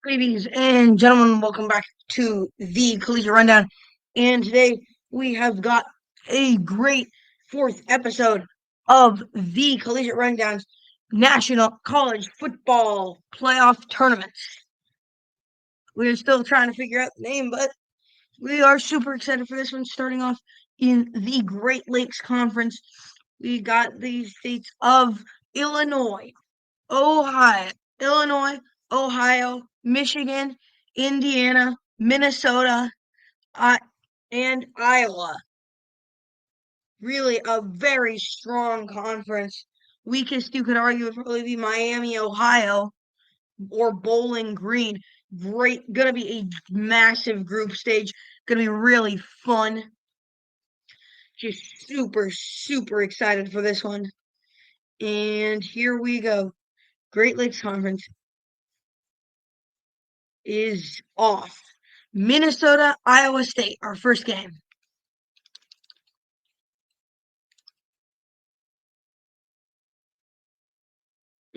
Ladies and gentlemen, welcome back to the Collegiate Rundown. And today we have got a great fourth episode of the Collegiate Rundown's National College Football Playoff Tournaments. We're still trying to figure out the name, but we are super excited for this one. Starting off in the Great Lakes Conference, we got the states of Illinois, Illinois, Ohio, Michigan, Indiana, Minnesota, and Iowa. Really a very strong conference. Weakest you could argue would probably be Miami, Ohio, or Bowling Green. Great, gonna be a massive group stage. Gonna be really fun. Just super excited for this one. And here we go. Great Lakes Conference is off. Minnesota, Iowa State, our first game.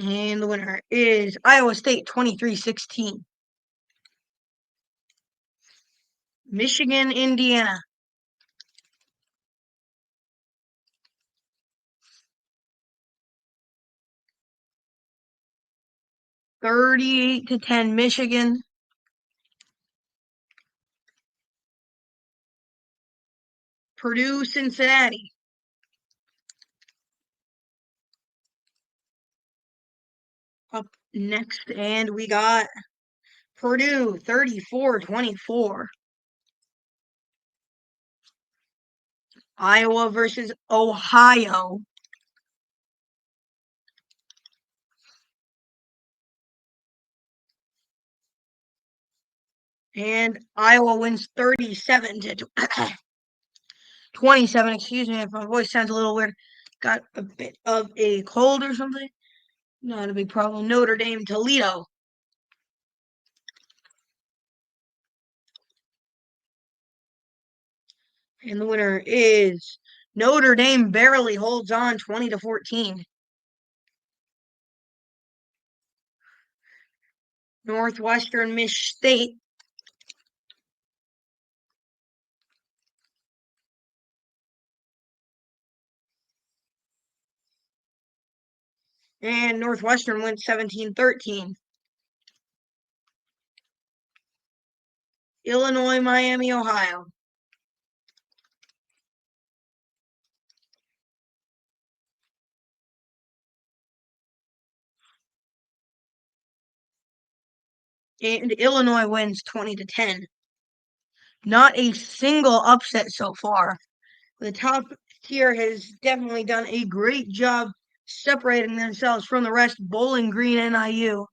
And the winner is Iowa State 23-16. Michigan, Indiana. (38-10) Michigan. Purdue, Cincinnati. Up next, and we got Purdue 34-24. Iowa versus Ohio. And Iowa wins 37-27. Excuse me if my voice sounds a little weird. Got a bit of a cold or something. Not a big problem. Notre Dame, Toledo. And the winner is Notre Dame barely holds on 20-14. Northwestern, Michigan State. And Northwestern wins 17-13. Illinois, Miami, Ohio. And Illinois wins 20-10. Not a single upset so far. The top tier has definitely done a great job separating themselves from the rest. Bowling Green, NIU.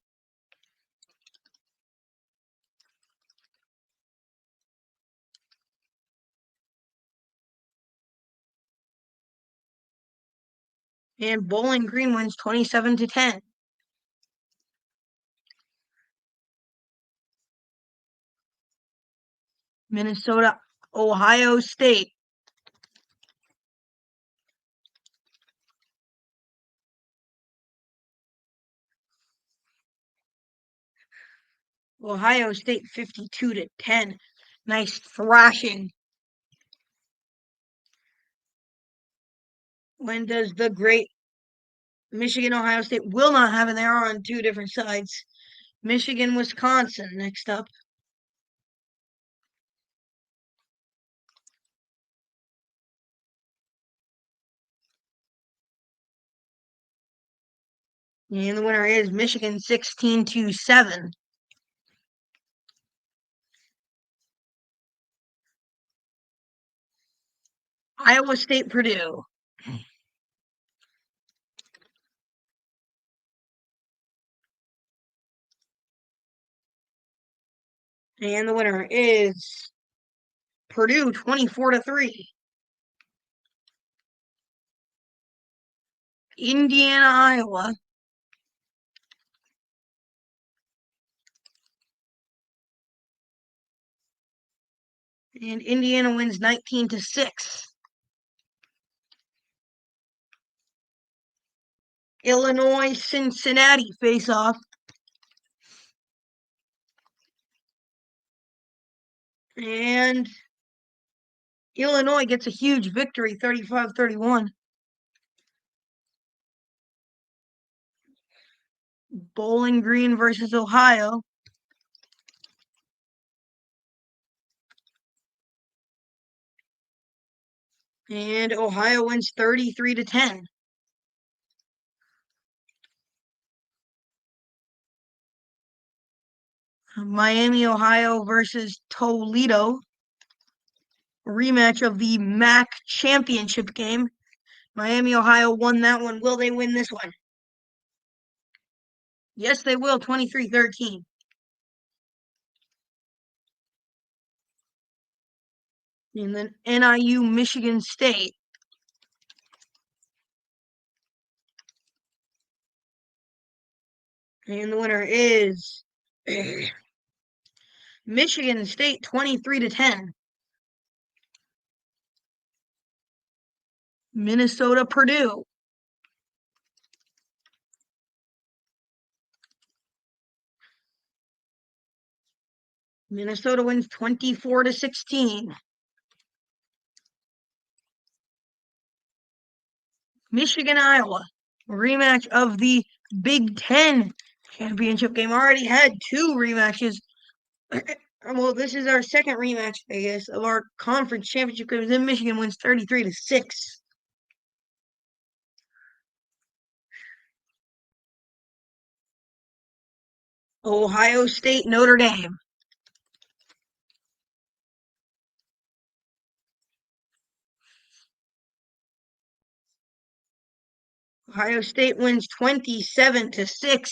And Bowling Green wins 27-10. Minnesota, Ohio State. Ohio State 52-10. Nice thrashing. When does the great Michigan, Ohio State will not have it? They are on two different sides. Michigan, Wisconsin next up. And the winner is Michigan 16-7. Iowa State, Purdue. And the winner is Purdue 24-3. Indiana, Iowa. And Indiana wins 19-6. Illinois, Cincinnati face off. And Illinois gets a huge victory, 35-31. Bowling Green versus Ohio. And Ohio wins 33-10. Miami, Ohio versus Toledo. Rematch of the MAC championship game. Miami, Ohio won that one. Will they win this one? Yes, they will, 23-13. And then NIU, Michigan State. And the winner is Michigan State, 23-10. Minnesota, Purdue. Minnesota wins 24-16. Michigan, Iowa. Rematch of the Big Ten championship game. Already had two rematches. Well, this is our second rematch, I guess, of our conference championship games. Then Michigan wins 33-6. Ohio State, Notre Dame. Ohio State wins 27-6.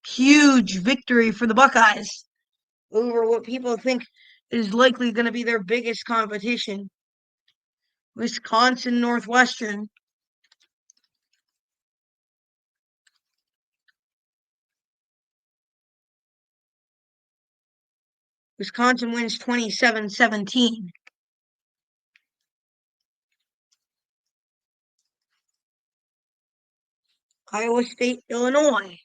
Huge victory for the Buckeyes over what people think is likely going to be their biggest competition. Wisconsin, Northwestern. Wisconsin wins 27-17. Iowa State, Illinois.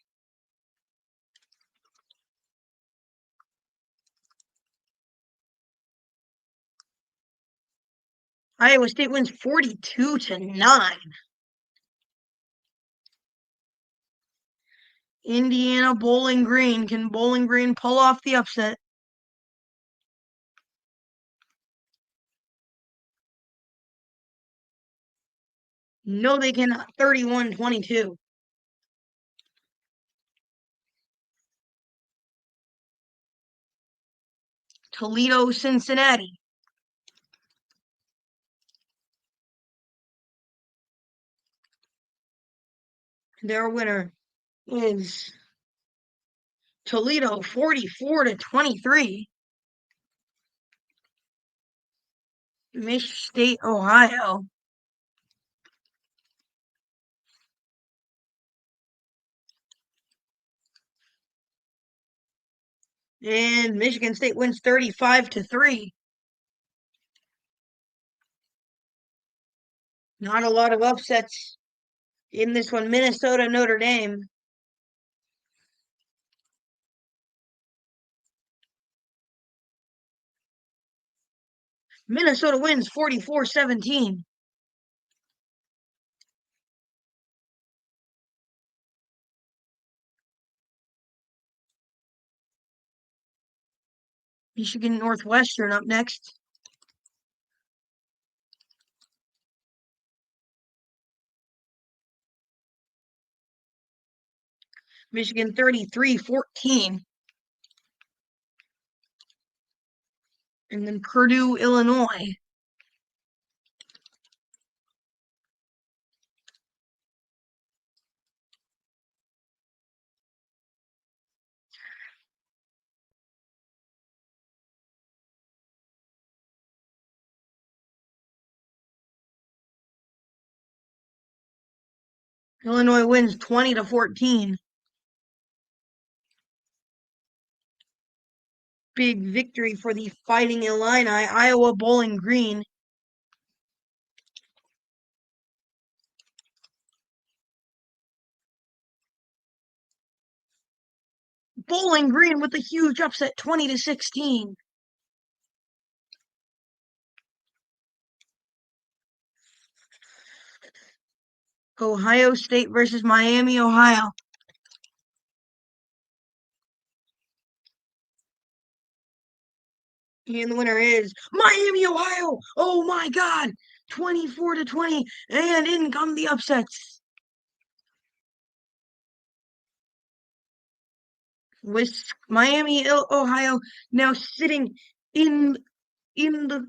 Iowa State wins 42-9. Indiana, Bowling Green. Can Bowling Green pull off the upset? No, they cannot. 31-22. Toledo, Cincinnati. Their winner is Toledo, 44-23. Michigan State, Ohio. And Michigan State wins 35-3. Not a lot of upsets in this one. Minnesota, Notre Dame. Minnesota wins 44-17. Michigan, Northwestern up next. Michigan 33-14. And then Purdue, Illinois. Illinois wins 20-14. Big victory for the Fighting Illini. Iowa, Bowling Green. Bowling Green with a huge upset, 20-16. Ohio State versus Miami, Ohio. And the winner is Miami, Ohio. Oh my God. 24-20. And in come the upsets. With Miami, Ohio now sitting in the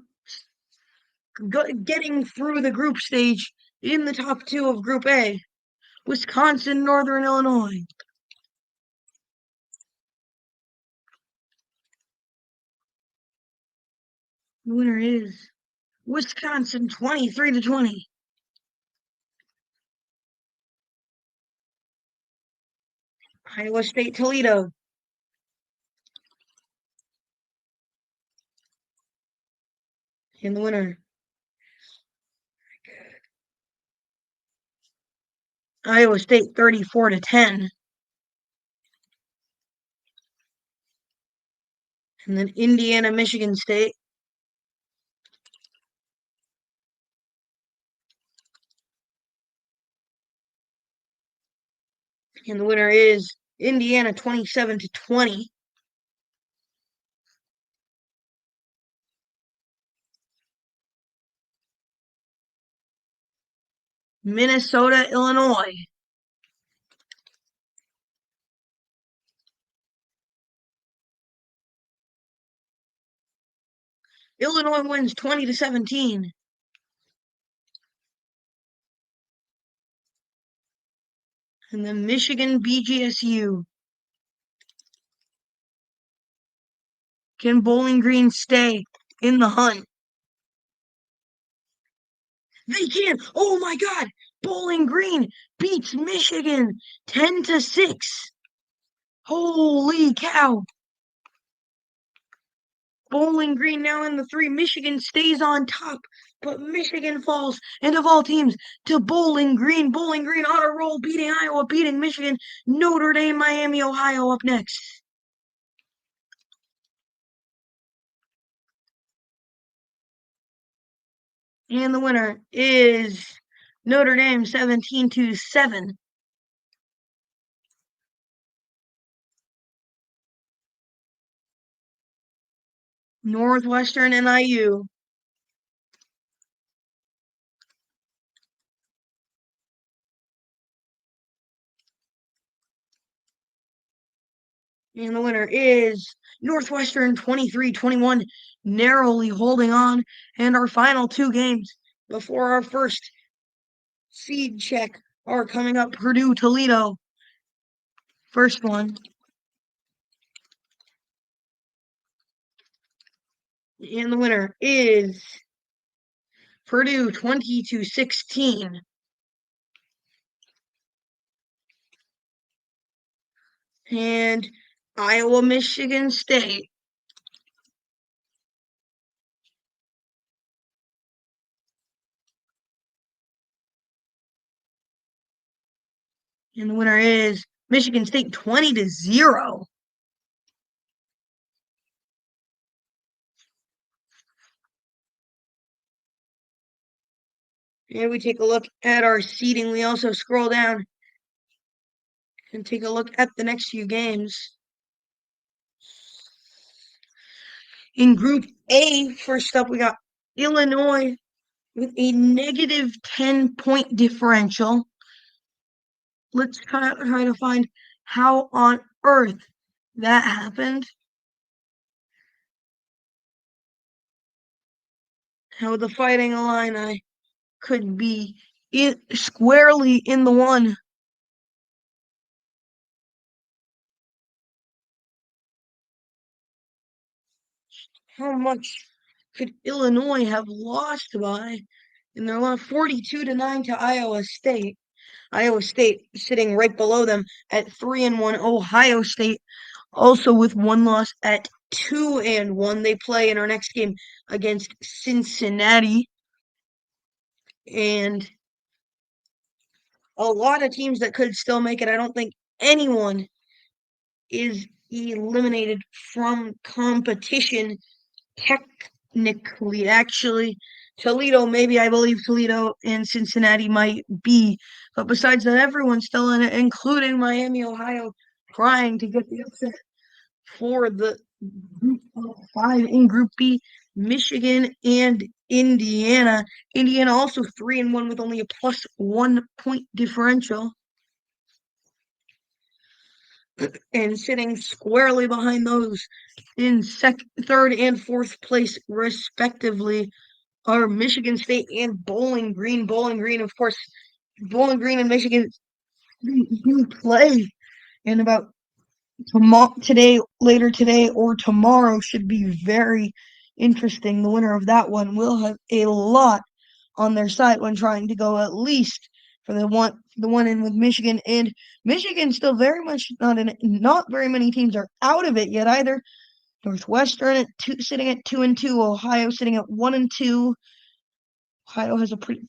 getting through the group stage in the top two of Group A. Wisconsin, Northern Illinois. The winner is Wisconsin 23-20. Iowa State, Toledo. And the winner, Iowa State 34-10. And then Indiana, Michigan State. And the winner is Indiana 27-20. Minnesota, Illinois. Illinois wins 20-17. And then Michigan, BGSU. Can Bowling Green stay in the hunt? They can. Oh my God. Bowling Green beats Michigan 10-6. Holy cow. Bowling Green now in the three. Michigan stays on top, but Michigan falls. And of all teams, to Bowling Green. Bowling Green on a roll, beating Iowa, beating Michigan. Notre Dame, Miami, Ohio up next. And the winner is Notre Dame 17-7. Northwestern and IU. And the winner is Northwestern 23-21, narrowly holding on. And our final two games before our first seed check are coming up. Purdue, Toledo. First one. And the winner is Purdue 20-16. And Iowa, Michigan State. And the winner is Michigan State 20-0. And we take a look at our seeding. We also scroll down and take a look at the next few games. In Group A, first up, we got Illinois with a negative 10-point differential. Let's try to find how on earth that happened. How the Fighting Illini could be squarely in the one. How much could Illinois have lost by? And they're lost 42-9 to Iowa State. Iowa State sitting right below them at 3-1. Ohio State also with one loss at 2-1. They play in our next game against Cincinnati. And a lot of teams that could still make it. I don't think anyone is eliminated from competition technically. Actually, Toledo, maybe I believe Toledo and Cincinnati might be, But besides that, everyone's still in it, including Miami, Ohio, trying to get the upset for the Group of 5 in Group B, Michigan and Indiana. Indiana also 3-1 with only a +1 point differential. And sitting squarely behind those in third and fourth place, respectively, are Michigan State and Bowling Green. Bowling Green, of course, Bowling Green and Michigan do play in about later today, or tomorrow. Should be very interesting. The winner of that one will have a lot on their side when trying to go at least for the one in with Michigan. And Michigan still very much not in it. Not very many teams are out of it yet either. Northwestern sitting at 2-2. Ohio sitting at 1-2. Ohio has a pretty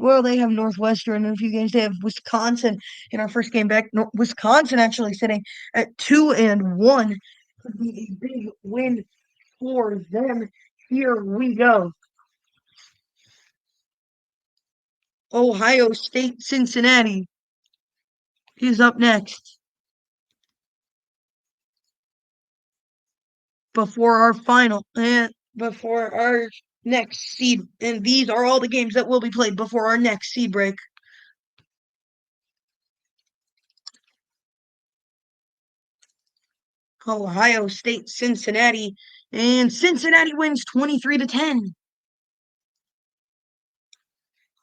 well. They have Northwestern in a few games. They have Wisconsin in our first game back. Wisconsin actually sitting at 2-1. Could be a big win for them. Here we go. Ohio State, Cincinnati is up next before our final and before our next seed. And these are all the games that will be played before our next seed break. Ohio State, Cincinnati, and Cincinnati wins 23-10.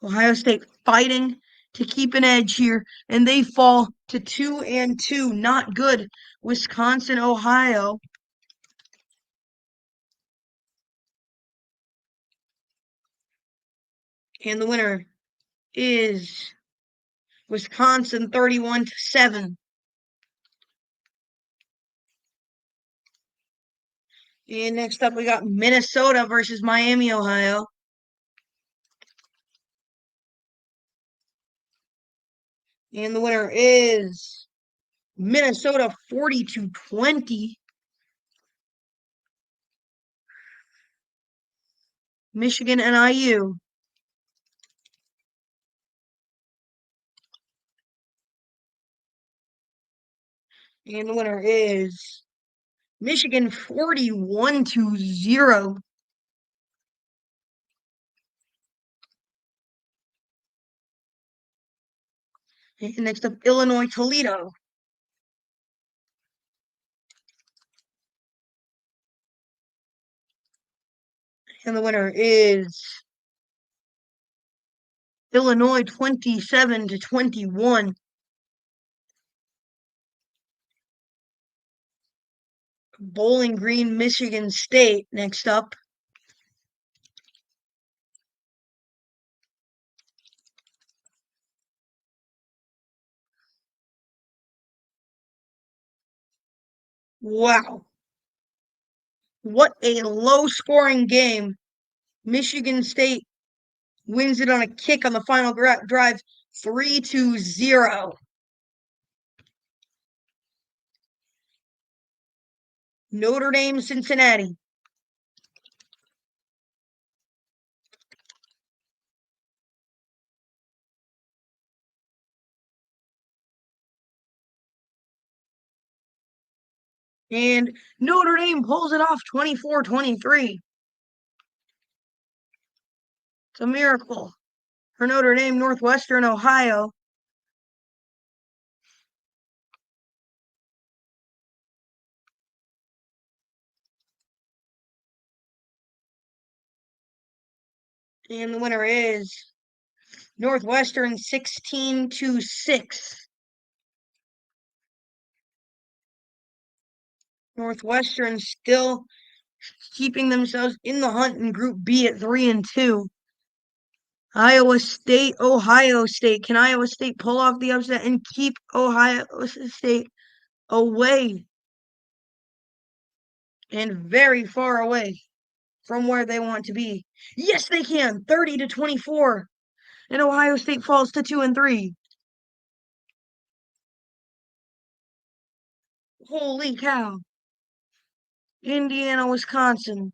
Ohio State fighting to keep an edge here, and they fall to 2-2. Not good. Wisconsin, Ohio. And the winner is Wisconsin 31-7. And next up, we got Minnesota versus Miami, Ohio. And the winner is Minnesota 40-20. Michigan and IU. And the winner is Michigan 41-0. And next up, Illinois, Toledo. And the winner is Illinois 27-21. Bowling Green, Michigan State next up. Wow. What a low-scoring game. Michigan State wins it on a kick on the final drive, 3-0. Notre Dame, Cincinnati. And Notre Dame pulls it off 24-23. It's a miracle for Notre Dame, Northwestern, Ohio. And the winner is Northwestern 16-6. Northwestern still keeping themselves in the hunt in Group B at 3-2. Iowa State, Ohio State. Can Iowa State pull off the upset and keep Ohio State away and very far away from where they want to be? Yes, they can. 30-24. And Ohio State falls to 2-3. Holy cow. Indiana, Wisconsin.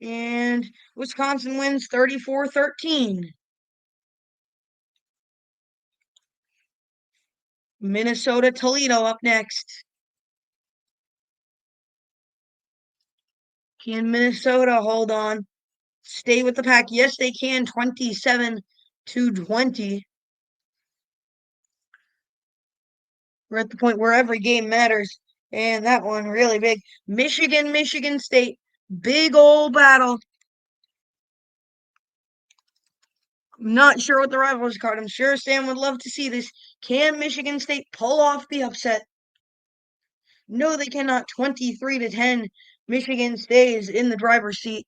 And Wisconsin wins 34-13. Minnesota Toledo up next. Can Minnesota hold on? Stay with the pack? Yes, they can. 27-20. We're at the point where every game matters. And that one really big. Michigan State. Big old battle. I'm not sure what the rivals card. I'm sure Sam would love to see this. Can Michigan State pull off the upset? No, they cannot. 23-10. Michigan stays in the driver's seat.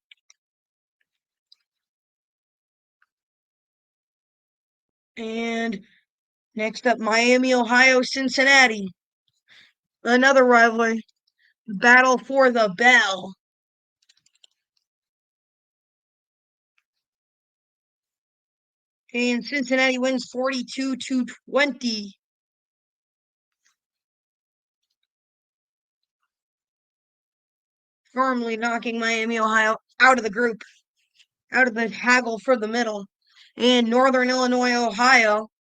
And next up, Miami, Ohio, Cincinnati. Another rivalry. Battle for the bell. And Cincinnati wins 42-20. Firmly knocking Miami, Ohio out of the group, out of the haggle for the middle. And Northern Illinois, Ohio.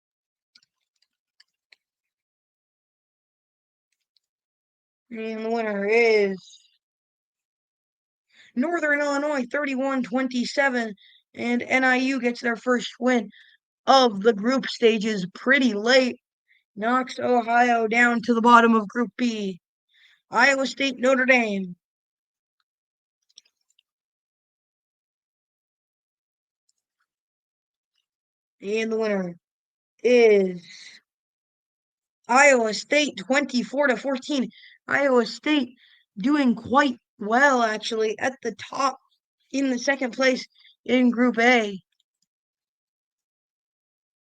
And the winner is Northern Illinois 31-27. And NIU gets their first win of the group stages pretty late. Knocks Ohio down to the bottom of Group B. Iowa State, Notre Dame. And the winner is Iowa State 24-14. Iowa State doing quite well, actually, at the top in the second place in Group A.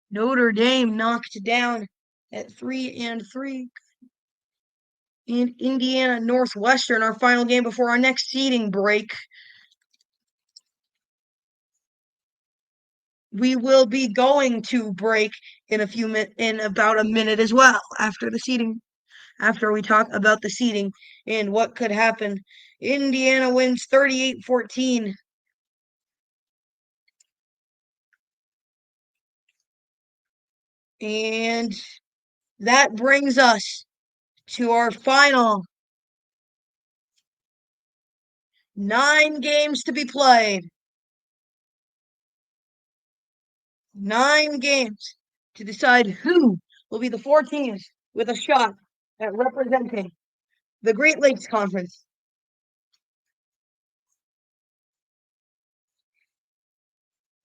Notre Dame knocked down at 3-3. And Indiana Northwestern, our final game before our next seeding break. We will be going to break in about a minute as well after the seeding, after we talk about the seeding and what could happen. Indiana wins 38-14. And that brings us to our final 9 games to be played. 9 games to decide who will be the 4 teams with a shot at representing the Great Lakes Conference.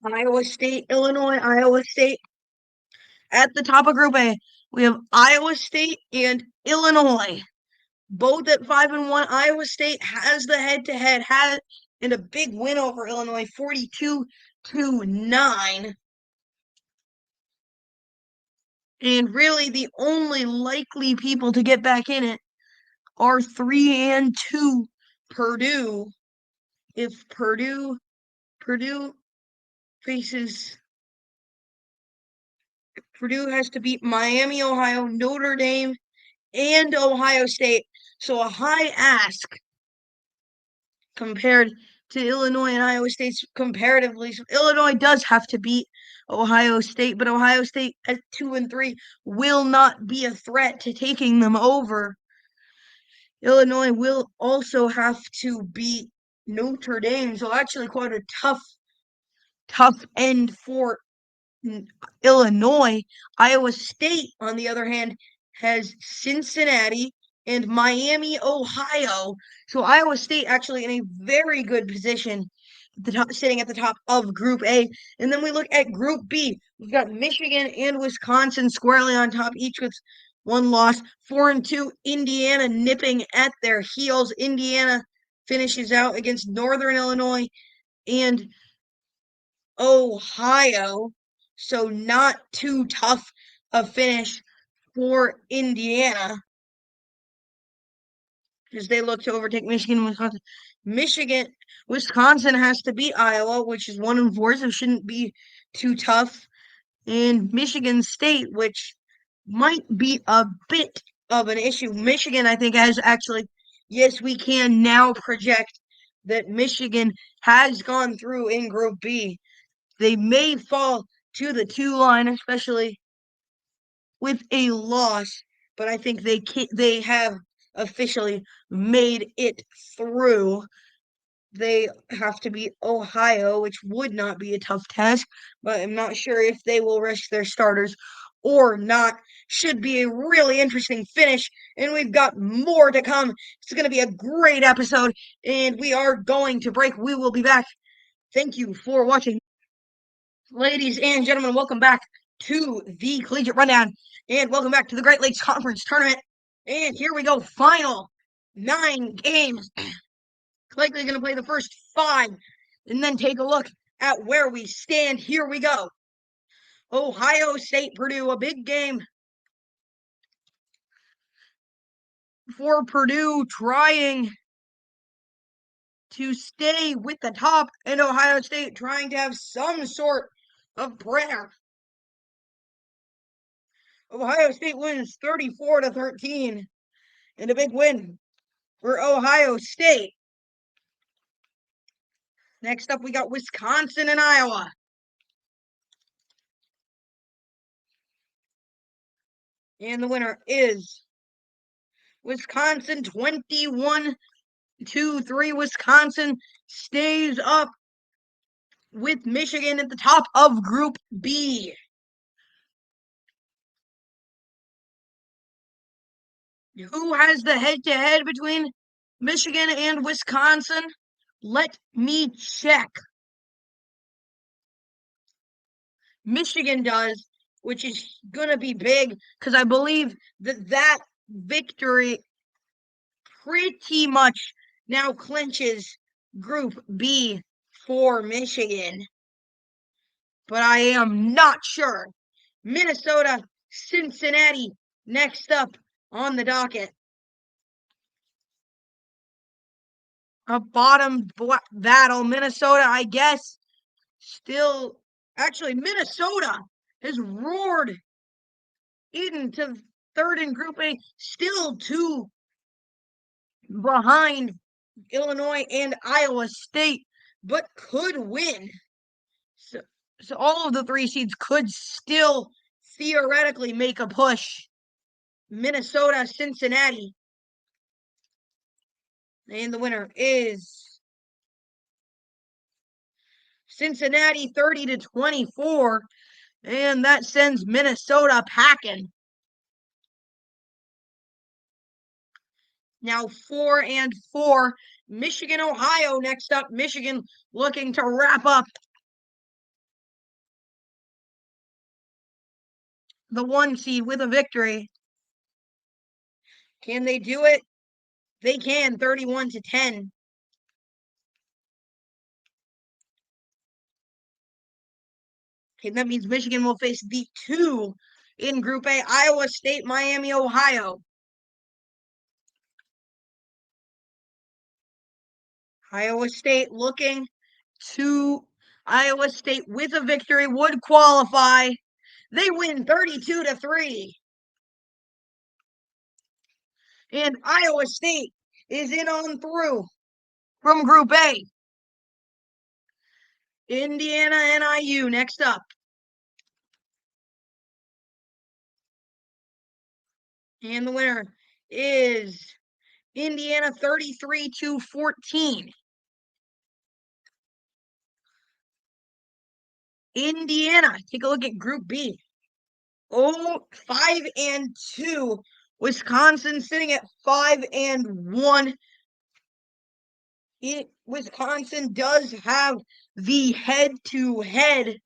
Iowa State, Illinois, Iowa State. At the top of Group A, we have Iowa State and Illinois. Both at 5-1. Iowa State has the head-to-head, and a big win over Illinois, 42-9. And really, the only likely people to get back in it are 3-2 Purdue. If Purdue faces Purdue has to beat Miami, Ohio, Notre Dame, and Ohio State. So a high ask compared to Illinois and Iowa State's comparatively. So Illinois does have to beat Ohio State, but Ohio State at 2-3 will not be a threat to taking them over. Illinois will also have to beat Notre Dame, so actually quite a tough end for Illinois. Iowa State, on the other hand, has Cincinnati and Miami, Ohio. So Iowa State actually in a very good position, sitting at the top of Group A. And then we look at Group B. We've got Michigan and Wisconsin squarely on top, each with 1 loss. 4-2, Indiana nipping at their heels. Indiana finishes out against Northern Illinois and Ohio. So not too tough a finish for Indiana as they look to overtake Michigan and Wisconsin. Wisconsin has to beat Iowa, which is 1-4, so shouldn't be too tough. And Michigan State, which might be a bit of an issue. Michigan, I think, has actually, yes, we can now project that Michigan has gone through in Group B. They may fall to the 2 line, especially with a loss, but I think they have officially made it through. They have to beat Ohio, which would not be a tough task, but I'm not sure if they will risk their starters or not. Should be a really interesting finish, and we've got more to come. It's going to be a great episode, and we are going to break. We will be back. Thank you for watching. Ladies and gentlemen, welcome back to the Collegiate Rundown, and welcome back to the Great Lakes Conference Tournament. And here we go, final 9 games. Likely going to play the first 5, and then take a look at where we stand. Here we go. Ohio State, Purdue, a big game for Purdue, trying to stay with the top, and Ohio State trying to have some sort of prayer. Ohio State wins 34-13, and a big win for Ohio State. Next up, we got Wisconsin and Iowa. And the winner is Wisconsin 21-3. Wisconsin stays up with Michigan at the top of Group B. Who has the head-to-head between Michigan and Wisconsin? Let me check. Michigan does, which is going to be big because I believe that victory pretty much now clinches Group B for Michigan. But I am not sure. Minnesota, Cincinnati, next up on the docket. A bottom battle. Minnesota, I guess, still... Actually, Minnesota has roared into third in Group A, still 2 behind Illinois and Iowa State, but could win. So all of the 3 seeds could still theoretically make a push. Minnesota, Cincinnati. And the winner is Cincinnati 30-24. And that sends Minnesota packing. Now 4-4. Michigan, Ohio next up. Michigan looking to wrap up the 1 seed with a victory. Can they do it? They can, 31-10. Okay, that means Michigan will face the 2 in Group A, Iowa State, Miami, Ohio. Iowa State looking to... Iowa State with a victory would qualify. They win 32-3. And Iowa State is in on through from Group A. Indiana and IU next up. And the winner is Indiana 33-14. Indiana, take a look at Group B. 5-2. Wisconsin sitting at 5-1. Wisconsin does have the head-to-head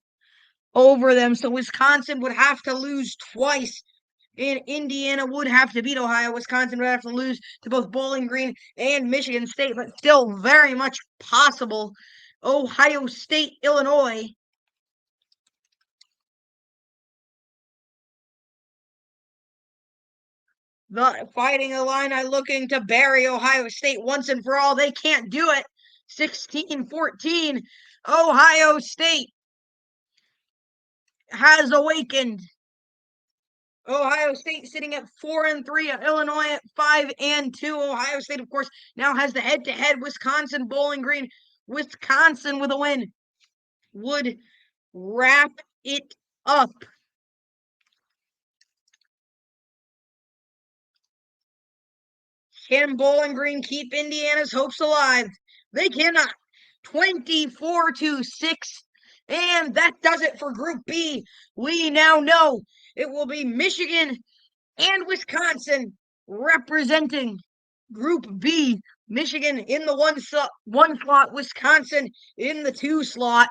over them, so Wisconsin would have to lose twice, and Indiana would have to beat Ohio. Wisconsin would have to lose to both Bowling Green and Michigan State, but still very much possible. Ohio State, Illinois. The Fighting Illini looking to bury Ohio State once and for all. They can't do it. 16-14. Ohio State has awakened. Ohio Ohio State sitting at 4-3, Illinois at 5-2. Ohio State, of course, now has the head-to-head Wisconsin Bowling Green. Wisconsin with a win would wrap it up. Can Bowling Green keep Indiana's hopes alive? They cannot. 24-6. And that does it for Group B. We now know it will be Michigan and Wisconsin representing Group B. Michigan in the one slot, Wisconsin in the 2 slot.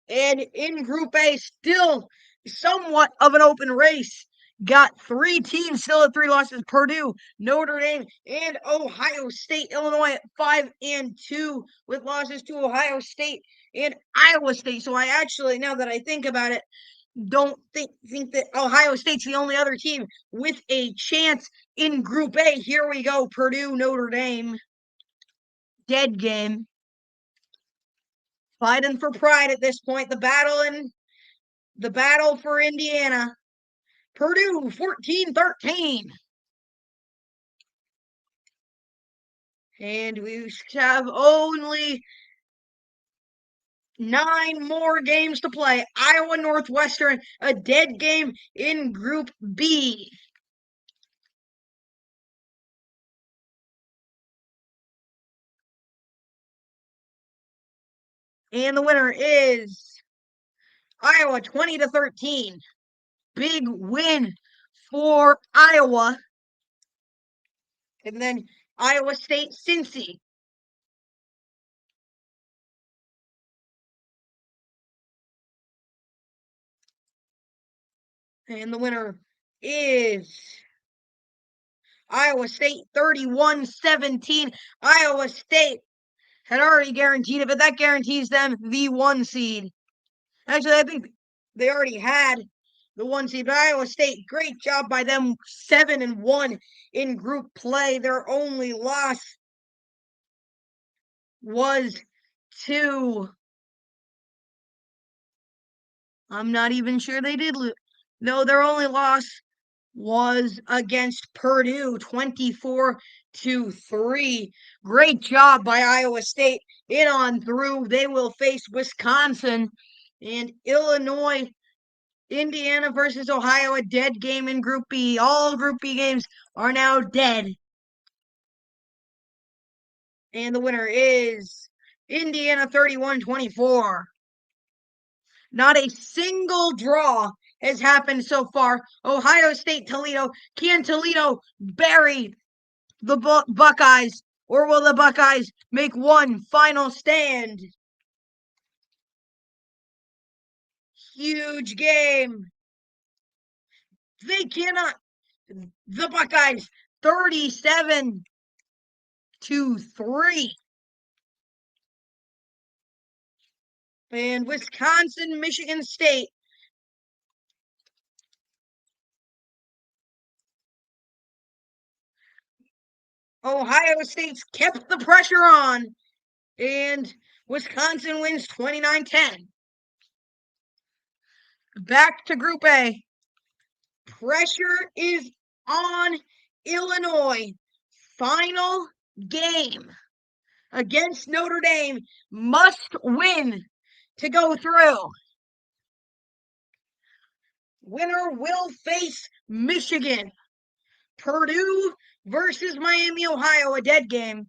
And in Group A, still somewhat of an open race. Got 3 teams still at 3 losses: Purdue, Notre Dame, and Ohio State. Illinois at 5-2 with losses to Ohio State and Iowa State. So I actually, now that I think about it, don't think that Ohio State's the only other team with a chance in Group A. Here we go: Purdue, Notre Dame. Dead game. Fighting for pride at this point. The battle for Indiana. Purdue 14-13. And we have only 9 more games to play. Iowa Northwestern, a dead game in Group B. And the winner is Iowa 20-13. Big win for Iowa. And then Iowa State Cincy. And the winner is Iowa State 31-17. Iowa State had already guaranteed it, but that guarantees them the 1 seed. Actually, I think they already had the 1 seed, but Iowa State, great job by them, 7-1 in group play. Their only loss was to, I'm not even sure they did lose. No, their only loss was against Purdue, 24-3. Great job by Iowa State. In on through, they will face Wisconsin and Illinois. Indiana versus Ohio, a dead game in Group B. All Group B games are now dead. And the winner is Indiana 31-24. Not a single draw has happened so far. Ohio State, Toledo. Can Toledo bury the Buckeyes, or will the Buckeyes make one final stand? Huge game. They cannot. The Buckeyes 37-3. And Wisconsin, Michigan State. Ohio State's kept the pressure on, and Wisconsin wins 29-10. Back to Group A. Pressure is on Illinois. Final game against Notre Dame. Must win to go through. Winner will face Michigan. Purdue versus Miami, Ohio, a dead game.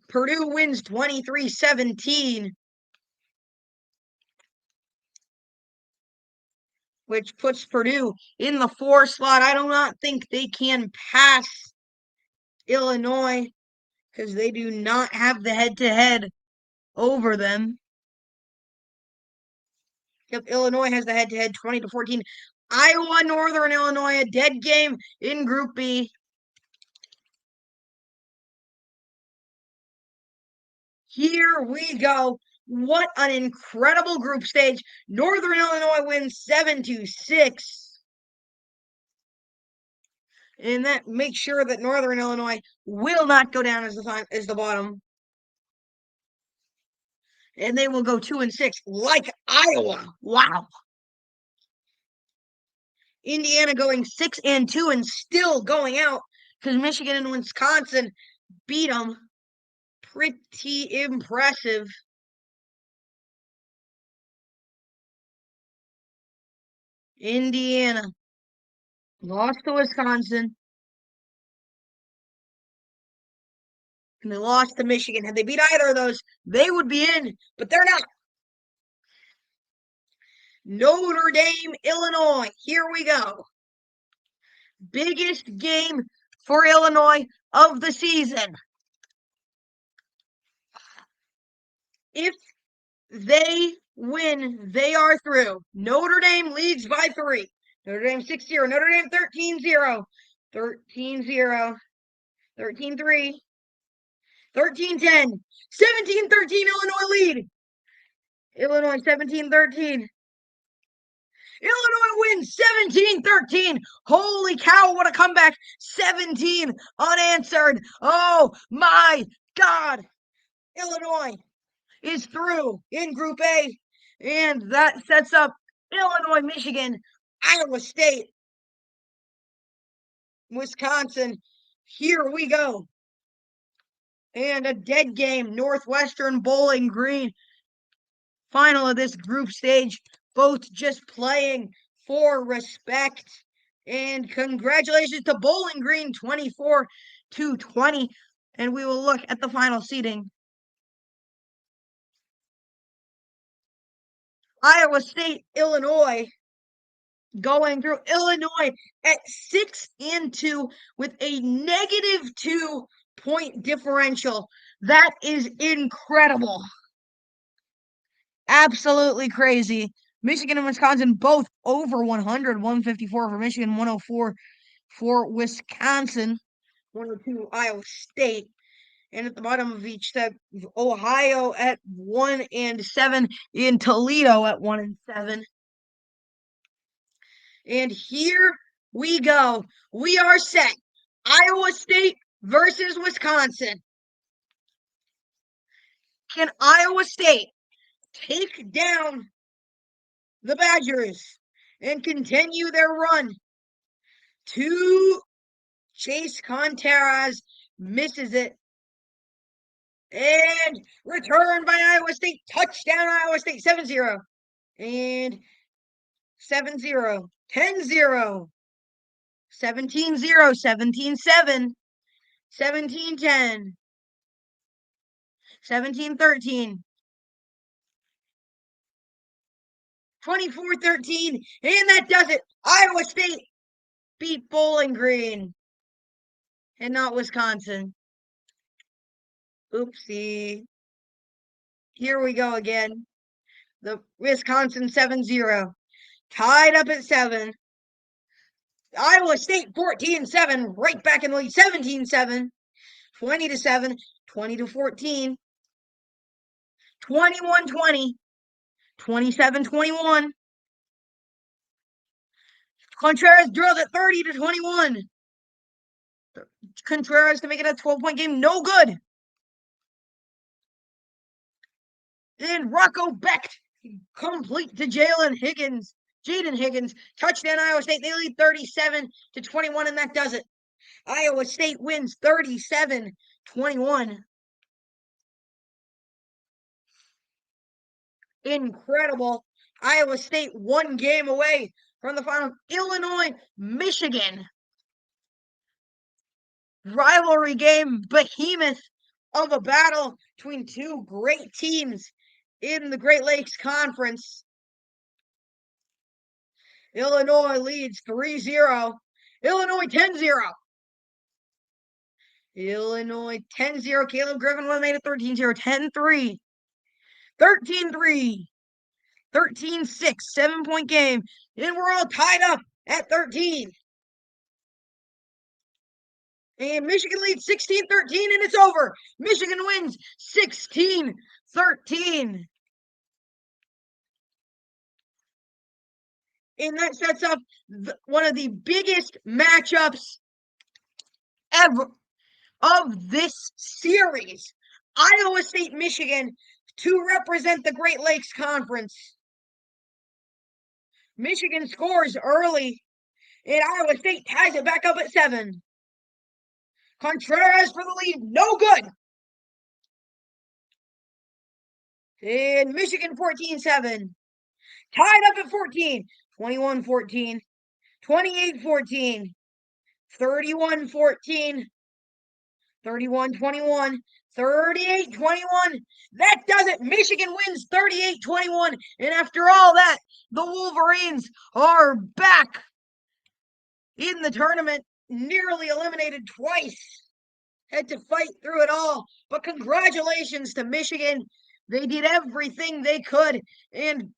Purdue wins 23-17. Which puts Purdue in the 4 slot. I do not think they can pass Illinois because they do not have the head-to-head over them. Yep, Illinois has the head-to-head 20-14. Iowa, Northern Illinois, a dead game in Group B. Here we go. What an incredible group stage. Northern Illinois wins 7-6. And that makes sure that Northern Illinois will not go down as the bottom. and they will go 2-6 like Iowa. Wow. Indiana going 6-2 and still going out because Michigan and Wisconsin beat them. Pretty impressive. Indiana lost to Wisconsin. And they lost to Michigan. Had they beat either of those, they would be in, but they're not. Notre Dame, Illinois. Here we go. Biggest game for Illinois of the season. If they win, they are through. Notre Dame leads by 3. Notre Dame 6-0. Notre Dame 13-0. 13-0. 13-3. 13-10. 17-13 Illinois lead. Illinois 17-13. Illinois wins 17-13. Holy cow, what a comeback. 17 unanswered. Oh my God. Illinois is through in Group A. And that sets up Illinois, Michigan, Iowa State, Wisconsin. Here we go. And a dead game, Northwestern, Bowling Green. Final of this group stage, both just playing for respect. And congratulations to Bowling Green, 24-20. And we will look at the final seeding. Iowa State, Illinois, going through. Illinois at 6-2 with a -2 point differential. That is incredible. Absolutely crazy. Michigan and Wisconsin both over 100, 154 for Michigan, 104 for Wisconsin, 102 Iowa State. And at the bottom of each set, Ohio at 1-7, in Toledo at 1-7. And here we go. We are set. Iowa State versus Wisconsin. Can Iowa State take down the Badgers and continue their run to Chase Contreras? Misses it. And return by Iowa State. Touchdown Iowa State. 7-0. And 7-0. 10-0. 17-0. 17-7. 17-10. 17-13. 24-13. And that does it. Iowa State beat Bowling Green. And not Wisconsin. Oopsie. Here we go again. The Wisconsin 7-0. Tied up at 7. Iowa State 14-7. Right back in the lead. 17-7. 20-7. 20-14. 21-20. 27-21. Contreras drilled at 30-21. Contreras to make it a 12-point game. No good. And Rocco Becht complete to Jaden Higgins. Touchdown Iowa State. They lead 37-21, and that does it. Iowa State wins 37-21. Incredible. Iowa State 1 game away from the final. Illinois, Michigan. Rivalry game, behemoth of a battle between two great teams in the Great Lakes Conference. Illinois leads 3-0. Illinois 10-0. Illinois 10-0. Caleb Griffin made it 13-0. 10-3. 13-3. 13-6. 7-point game. And we're all tied up at 13. And Michigan leads 16-13, and it's over. Michigan wins 16-13. And that sets up one of the biggest matchups ever of this series. Iowa State, Michigan, to represent the Great Lakes Conference. Michigan scores early, and Iowa State ties it back up at 7. Contreras for the lead, no good. And Michigan 14-7. Tied up at 14. 21-14. 28-14. 31-14. 31-21. 38-21. That does it. Michigan wins 38-21. And after all that, the Wolverines are back in the tournament, nearly eliminated twice. Had to fight through it all. But congratulations to Michigan. They did everything they could and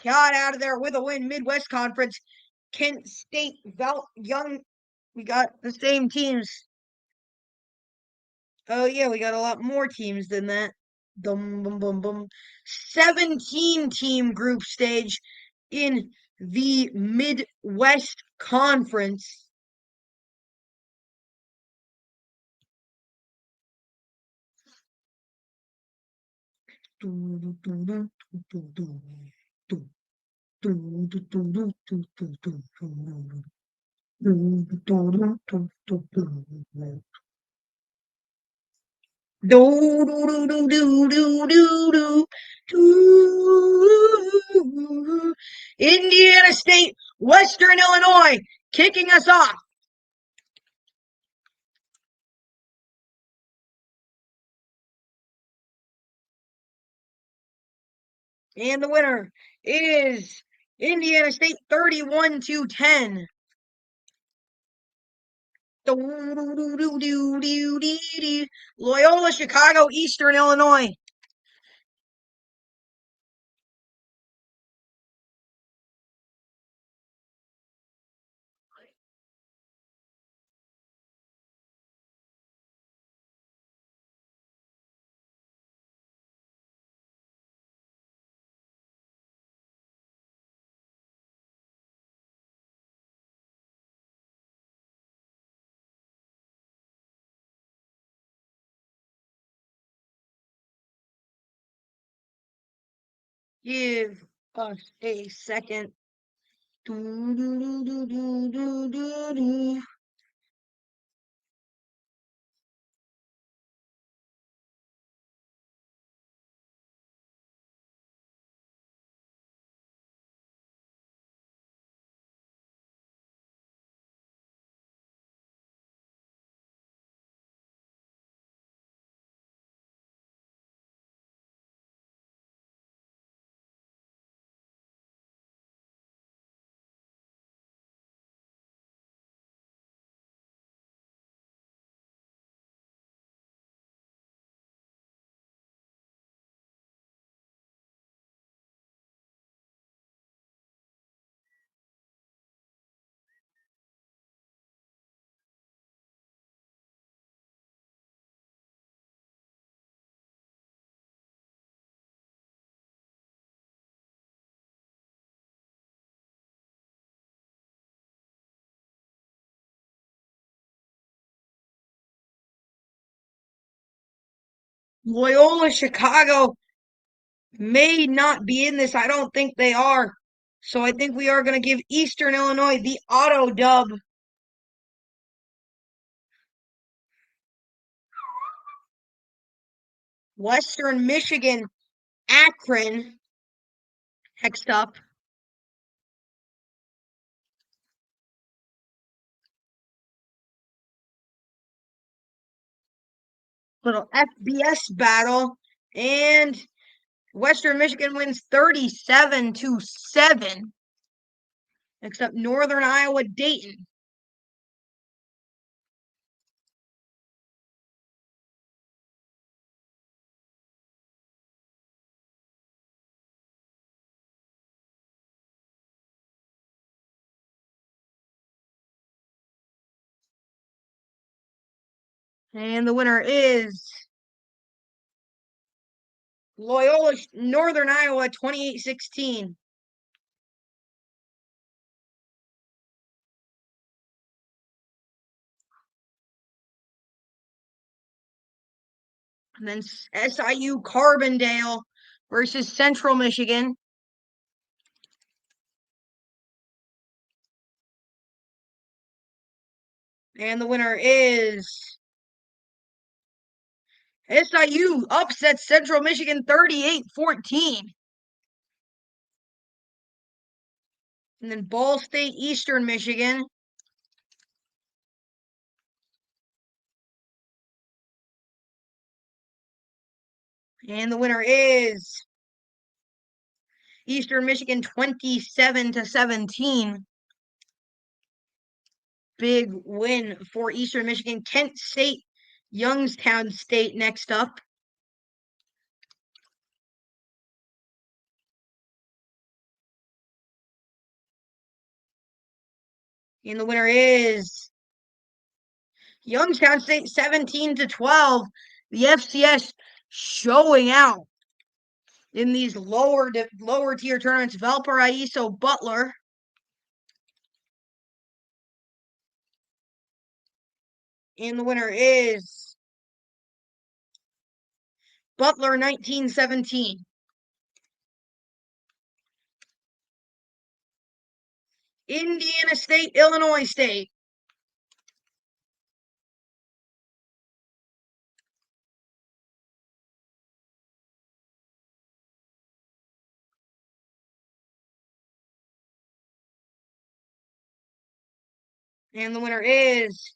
got out of there with a win. Midwest Conference, Kent State, Young. We got the same teams. Oh, yeah, we got a lot more teams than that. Dum, bum, bum, bum. 17-team group stage in the Midwest Conference. Indiana State, Western Illinois, kicking us off. And the winner is Indiana State 31-10. Loyola Chicago, Eastern Illinois. Give us a second. Loyola Chicago may not be in this. I don't think they are. So I think we are going to give Eastern Illinois the auto dub. Western Michigan, Akron, next up. Little FBS battle. And Western Michigan wins 37-7. Next up, Northern Iowa, Dayton. And the winner is Loyola Northern Iowa 28-16. And then SIU Carbondale versus Central Michigan. And the winner is SIU upsets Central Michigan 38-14. And then Ball State, Eastern Michigan. And the winner is Eastern Michigan 27-17. Big win for Eastern Michigan. Kent State, Youngstown State next up. And the winner is Youngstown State 17-12. The FCS showing out in these lower tier tournaments. Valparaiso, Butler. And the winner is Butler 19-17. Indiana State, Illinois State. And the winner is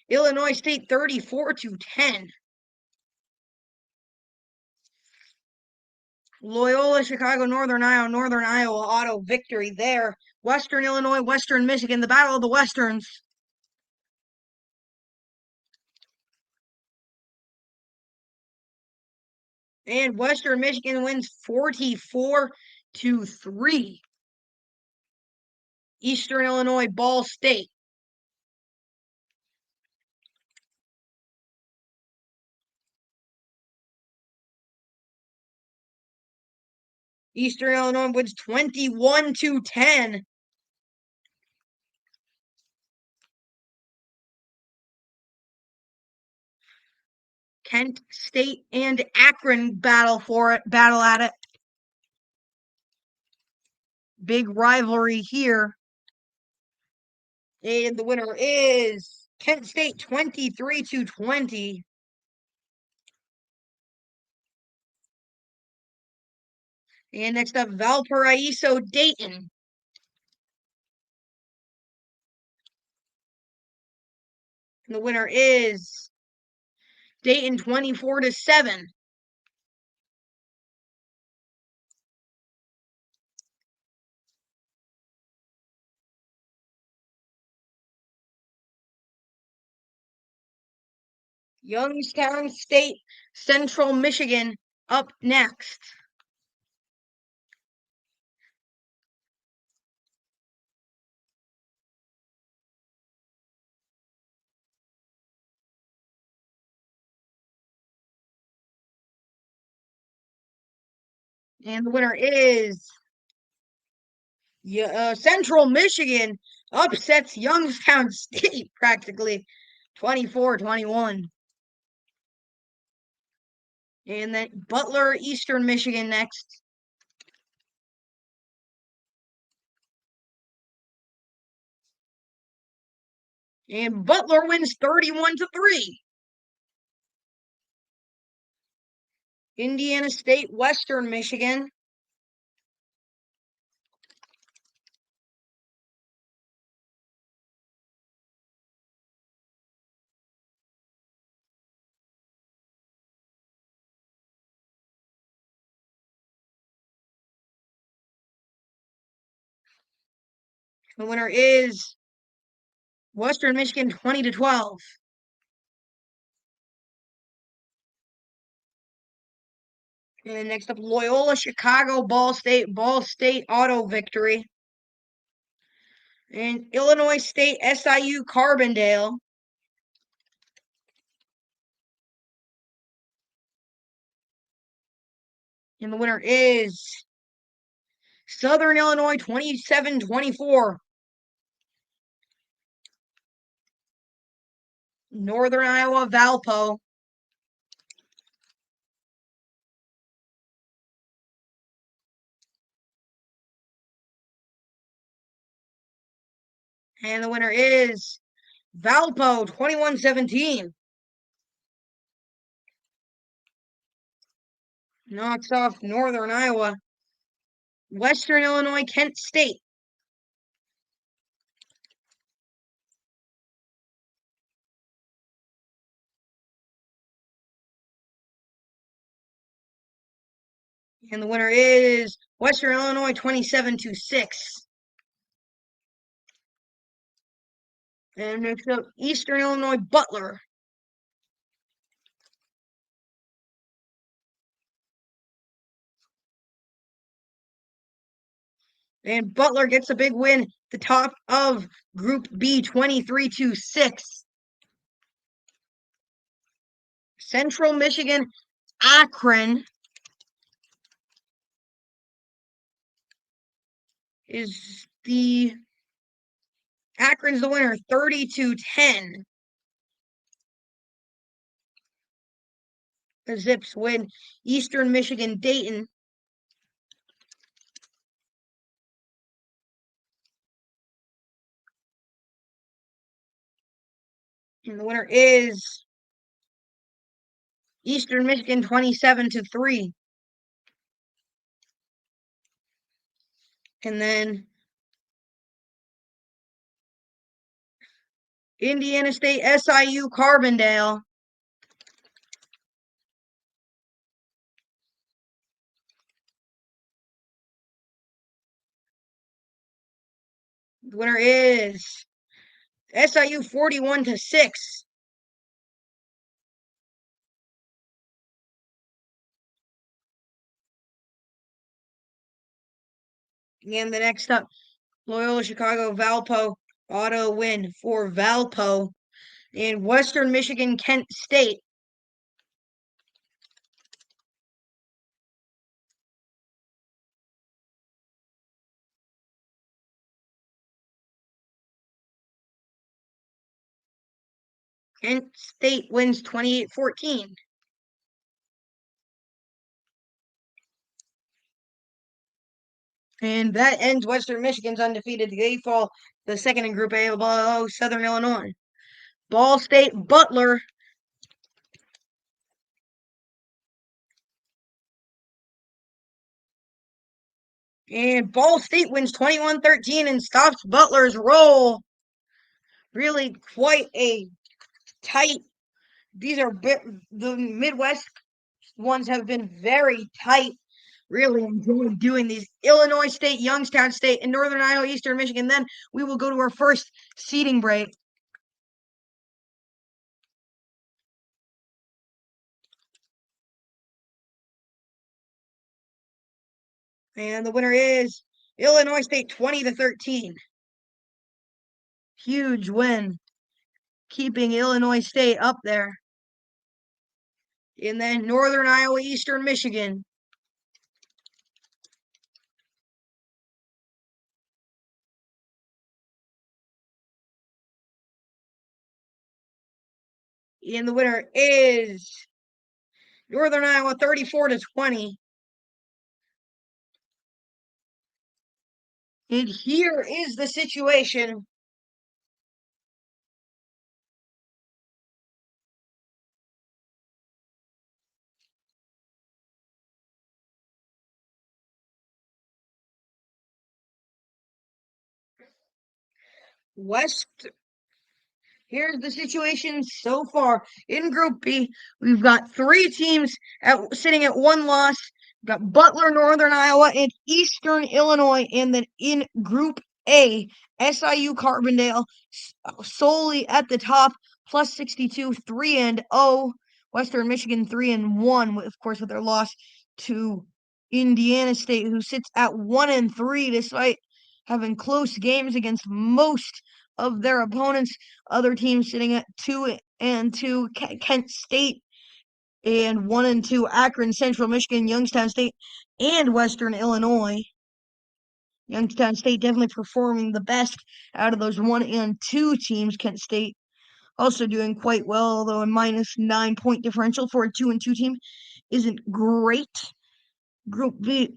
Illinois State 34-10. Loyola, Chicago, Northern Iowa auto victory there. Western Illinois, Western Michigan, the Battle of the Westerns. And Western Michigan wins 44-3. Eastern Illinois, Ball State. Eastern Illinois wins 21-10. Kent State and Akron battle at it. Big rivalry here. And the winner is Kent State 23-20. And next up, Valparaiso, Dayton. And the winner is Dayton 24-7. Youngstown State, Central Michigan up next. And the winner is Central Michigan upsets Youngstown State practically 24-21. And then Butler, Eastern Michigan next. And Butler wins 31-3. Indiana State, Western Michigan. The winner is Western Michigan 20-12. And then next up, Loyola, Chicago, Ball State auto victory. And Illinois State, SIU, Carbondale. And the winner is Southern Illinois 27-24. Northern Iowa, Valpo. And the winner is Valpo 21-17. Knocks off Northern Iowa. Western Illinois, Kent State. And the winner is Western Illinois 27-6. And next up, Eastern Illinois, Butler. And Butler gets a big win, the top of Group B, 23-6. Central Michigan, Akron is the Akron's the winner, 30-10. The Zips win. Eastern Michigan, Dayton. And the winner is Eastern Michigan, 27-3. And then Indiana State, SIU, Carbondale. The winner is SIU, 41-6. And the next up, Loyola Chicago, Valpo, auto win for Valpo. And Western Michigan, Kent State. Kent State wins 28-14. And that ends Western Michigan's undefeated. They fall the second in Group A below Southern Illinois. Ball State, Butler. And Ball State wins 21-13 and stops Butler's roll. Really quite a tight. These are the Midwest ones have been very tight. Really enjoyed doing these. Illinois State, Youngstown State, and Northern Iowa, Eastern Michigan. Then we will go to our first seeding break. And the winner is Illinois State 20-13. Huge win, keeping Illinois State up there. And then Northern Iowa, Eastern Michigan. And the winner is Northern Iowa 34-20. And here is the situation. West Here's the situation so far in Group B. We've got three teams sitting at one loss. We've got Butler, Northern Iowa, and Eastern Illinois. And then in Group A, SIU Carbondale solely at the top, plus 62, 3-0. Western Michigan 3-1, of course, with their loss to Indiana State, who sits at 1-3, despite having close games against most of their opponents. Other teams sitting at 2-2, Kent State, and 1-2, Akron, Central Michigan, Youngstown State, and Western Illinois. Youngstown State definitely performing the best out of those 1-2 teams. Kent State also doing quite well, although a -9 point differential for a 2-2 team isn't great. Group B,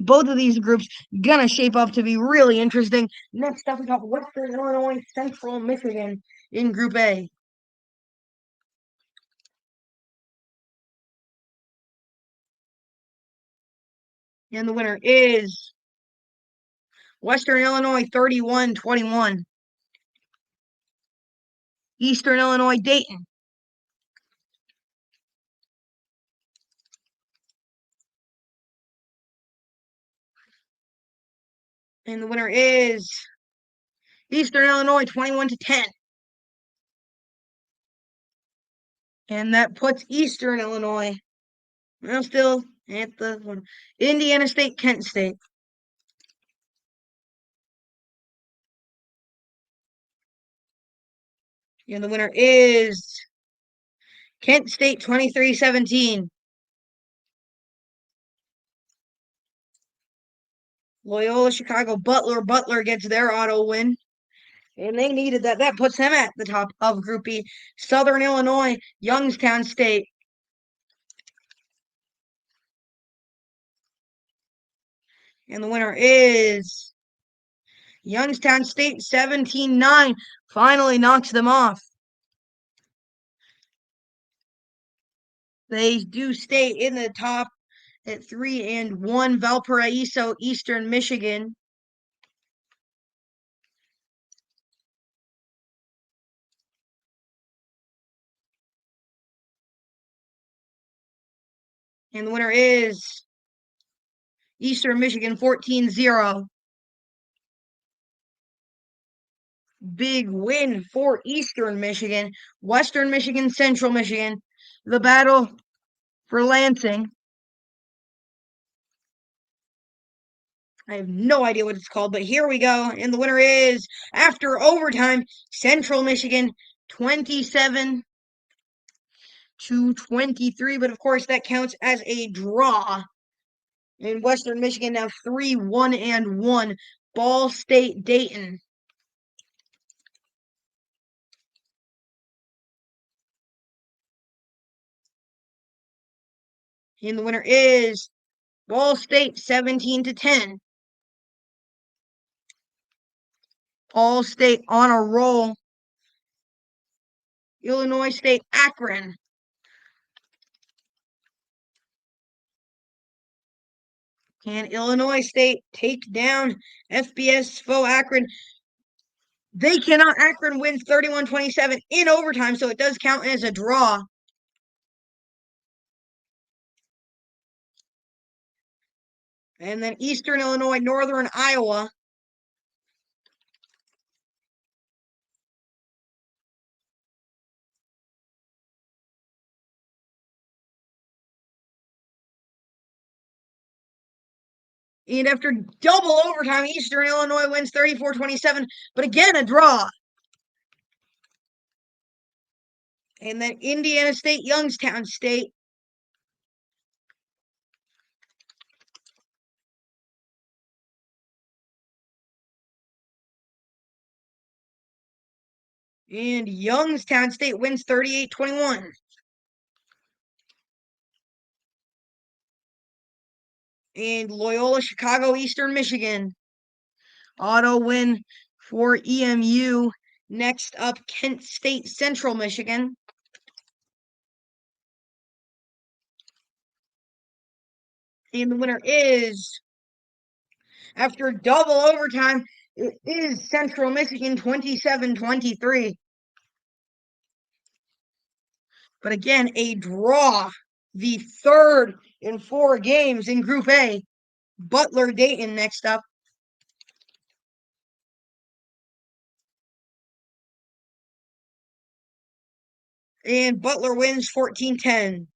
both of these groups gonna shape up to be really interesting. Next up, we got Western Illinois, Central Michigan in Group A. And the winner is Western Illinois 31-21. Eastern Illinois Dayton. And the winner is Eastern Illinois 21-10. And that puts Eastern Illinois, well, still at the one. Indiana State, Kent State. And the winner is Kent State 23-17. Loyola Chicago Butler gets their auto win. And they needed that. That puts them at the top of Group B. Southern Illinois, Youngstown State. And the winner is Youngstown State 17-9. Finally knocks them off. They do stay in the top at 3-1. Valparaiso, Eastern Michigan. And the winner is Eastern Michigan 14-0. Big win for Eastern Michigan. Western Michigan, Central Michigan. The battle for Lansing. I have no idea what it's called, but here we go. And the winner is, after overtime, Central Michigan 27-23. But of course, that counts as a draw. And Western Michigan now 3-1-1. Ball State Dayton. And the winner is Ball State 17-10. All State on a roll. Illinois State Akron. Can Illinois State take down FBS foe Akron? They cannot. Akron wins 31-27 in overtime, so it does count as a draw. And then Eastern Illinois, Northern Iowa. And after double overtime, Eastern Illinois wins 34-27, but again, a draw. And then Indiana State, Youngstown State. And Youngstown State wins 38-21. And Loyola Chicago, Eastern Michigan. Auto win for EMU. Next up, Kent State, Central Michigan. And the winner is, after double overtime, it is Central Michigan 27-23. But again, a draw. The third in 4 games in Group A. Butler Dayton next up. And Butler wins 14-10.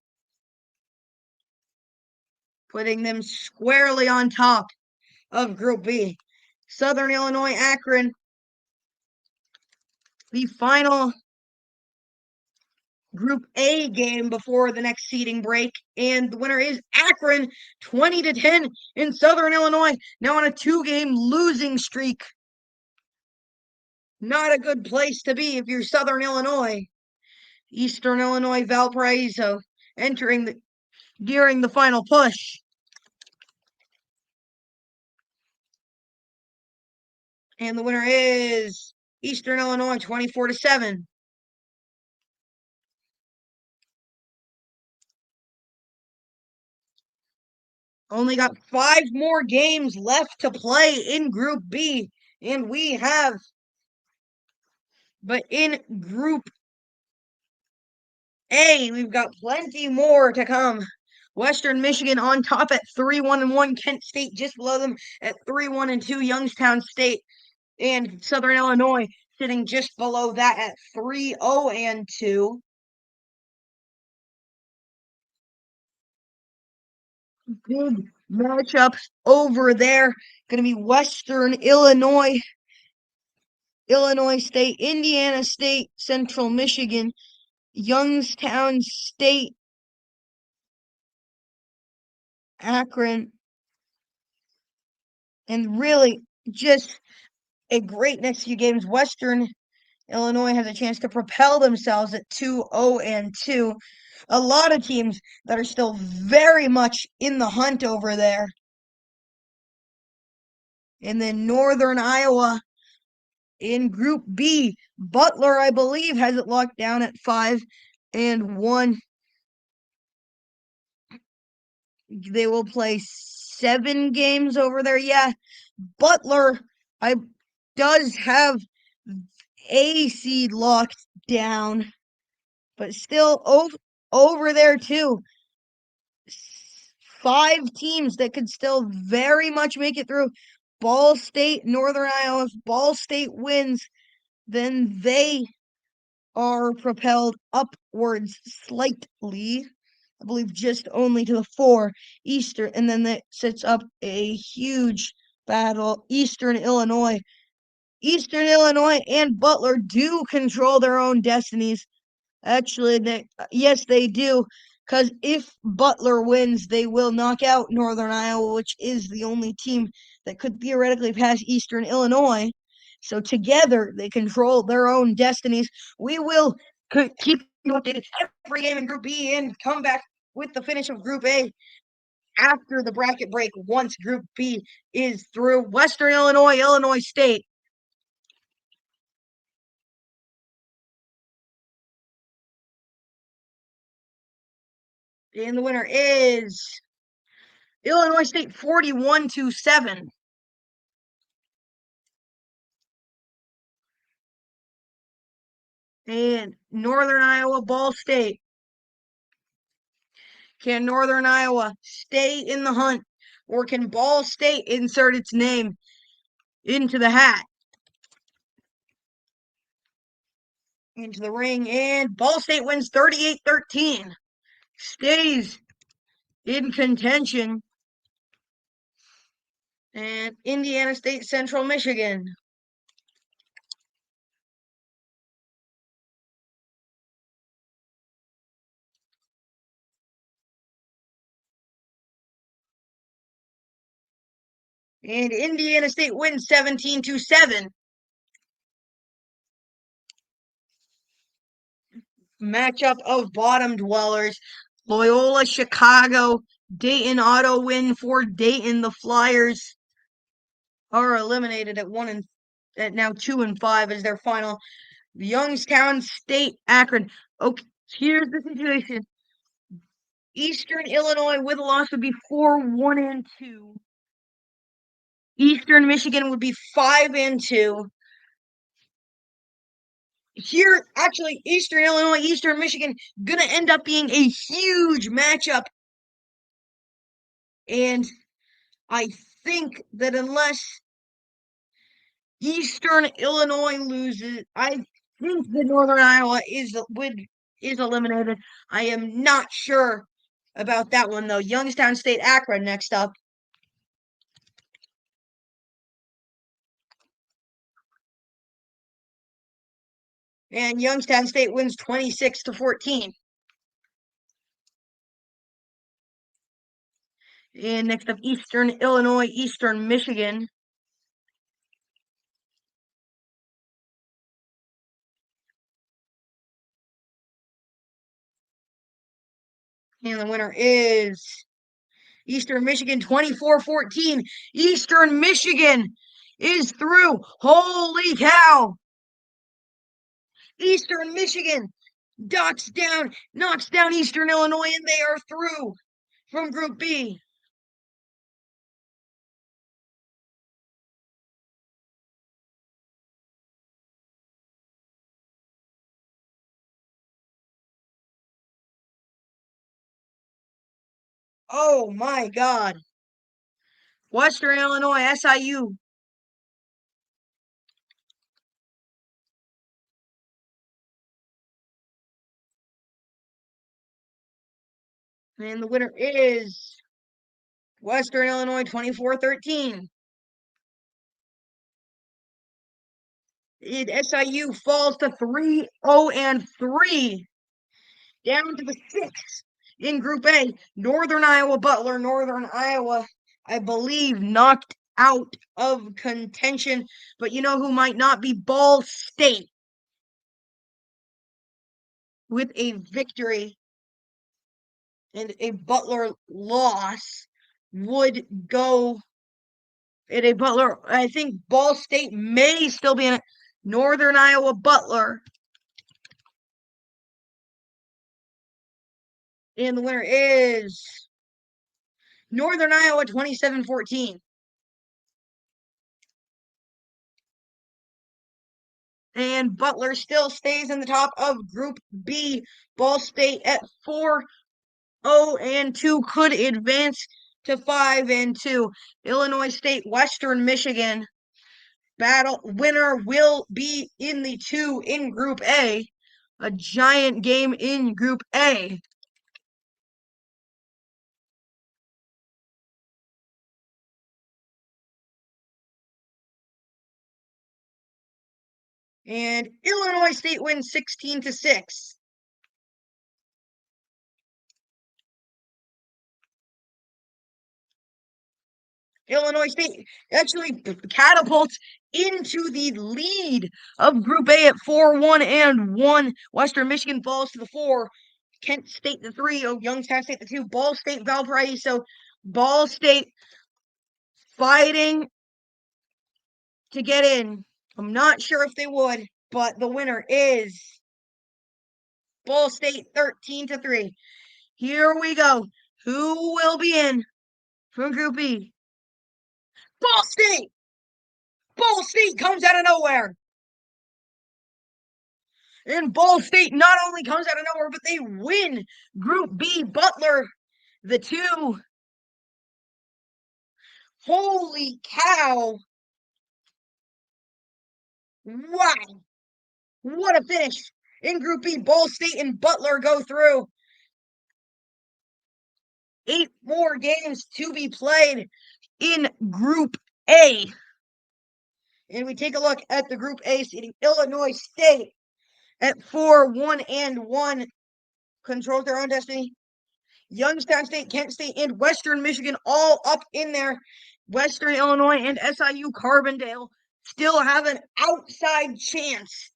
Putting them squarely on top of Group B. Southern Illinois, Akron. The final Group A game before the next seeding break. And the winner is Akron 20-10 in Southern Illinois. Now on a 2-game losing streak. Not a good place to be if you're Southern Illinois. Eastern Illinois, Valparaiso entering during the final push. And the winner is Eastern Illinois 24-7. Only got 5 more games left to play in Group B. And but in Group A, we've got plenty more to come. Western Michigan on top at 3-1-1. Kent State just below them at 3-1-2. Youngstown State and Southern Illinois sitting just below that at 3-0-2. Big matchups over there. Going to be Western Illinois, Illinois State, Indiana State, Central Michigan, Youngstown State, Akron, and really just a great next few games. Western Illinois has a chance to propel themselves at 2-0-2. A lot of teams that are still very much in the hunt over there. And then Northern Iowa in Group B. Butler, I believe, has it locked down at 5-1. They will play 7 games over there. Yeah, Butler I does have a seed locked down, but still over there too. 5 teams that could still very much make it through. Ball State, Northern Iowa. If Ball State wins, then they are propelled upwards slightly. I believe just only to the 4 Eastern, and then that sets up a huge battle. Eastern Illinois and Butler do control their own destinies. Actually, yes, they do. Because if Butler wins, they will knock out Northern Iowa, which is the only team that could theoretically pass Eastern Illinois. So together, they control their own destinies. We will keep you updated every game in Group B and come back with the finish of Group A after the bracket break once Group B is through. Western Illinois, Illinois State. And the winner is Illinois State 41-7. And Northern Iowa, Ball State. Can Northern Iowa stay in the hunt, or can Ball State insert its name into the hat, into the ring? And Ball State wins 38-13, stays in contention. And Indiana State, Central Michigan. And Indiana State wins 17-7. Matchup of bottom dwellers. Loyola, Chicago, Dayton auto win for Dayton. The Flyers are eliminated at now 2-5 as their final. Youngstown State, Akron. Okay, here's the situation. Eastern Illinois with a loss would be 4-1-2. Eastern Michigan would be 5-2. Here, actually, Eastern Illinois, Eastern Michigan, gonna end up being a huge matchup. And I think that unless Eastern Illinois loses, I think that Northern Iowa is eliminated. I am not sure about that one though. Youngstown State, Akron next up. And Youngstown State wins 26-14. And next up, Eastern Illinois, Eastern Michigan. And the winner is Eastern Michigan 24-14. Eastern Michigan is through. Holy cow! Eastern Michigan knocks down Eastern Illinois, and they are through from Group B. Oh my God. Western Illinois, SIU. And the winner is Western Illinois 24-13. SIU falls to 3-0-3. Down to the sixth in Group A. Northern Iowa Butler. Northern Iowa, I believe, knocked out of contention. But you know who might not be? Ball State. With a victory and a Butler loss would go in a Butler. I think Ball State may still be in it. Northern Iowa Butler. And the winner is Northern Iowa 27-14. And Butler still stays in the top of Group B. Ball State at 4-0-2 could advance to 5-2. Illinois State, Western Michigan battle winner will be in the 2 in Group A. A giant game in Group A. And Illinois State wins 16-6. Illinois State actually catapults into the lead of Group A at 4-1-1. Western Michigan falls to the 4. Kent State the 3. Oh, Youngstown State the 2. Ball State, Valparaiso. Ball State fighting to get in. I'm not sure if they would, but the winner is Ball State 13-3. Here we go. Who will be in from Group B? Ball State! Ball State comes out of nowhere. And Ball State not only comes out of nowhere, but they win Group B. Butler, the 2. Holy cow. Wow. What a finish. In Group B, Ball State and Butler go through. 8 more games to be played in Group A. And we take a look at the Group A seeding. Illinois State at 4-1-1 controls their own destiny. Youngstown State, Kent State, and Western Michigan all up in there. Western Illinois and SIU Carbondale still have an outside chance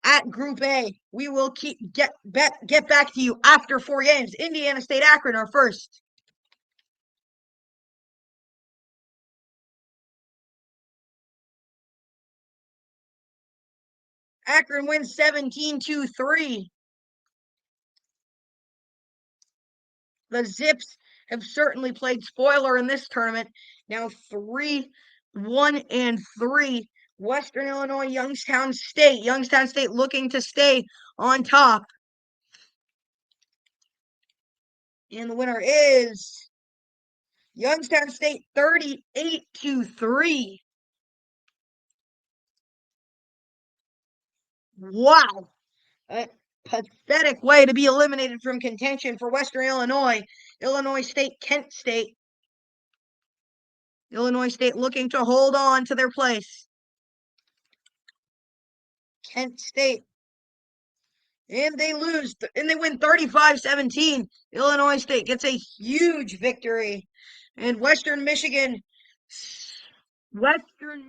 at Group A. We will get back to you after 4 games. Indiana State, Akron are first. Akron wins 17-3. The Zips have certainly played spoiler in this tournament. Now 3-1-3. Western Illinois, Youngstown State. Youngstown State looking to stay on top. And the winner is Youngstown State 38-3. Wow. A pathetic way to be eliminated from contention for Western Illinois. Illinois State, Kent State. Illinois State looking to hold on to their place. Kent State. And they lose, and they win 35-17. Illinois State gets a huge victory. And Western Michigan, Southern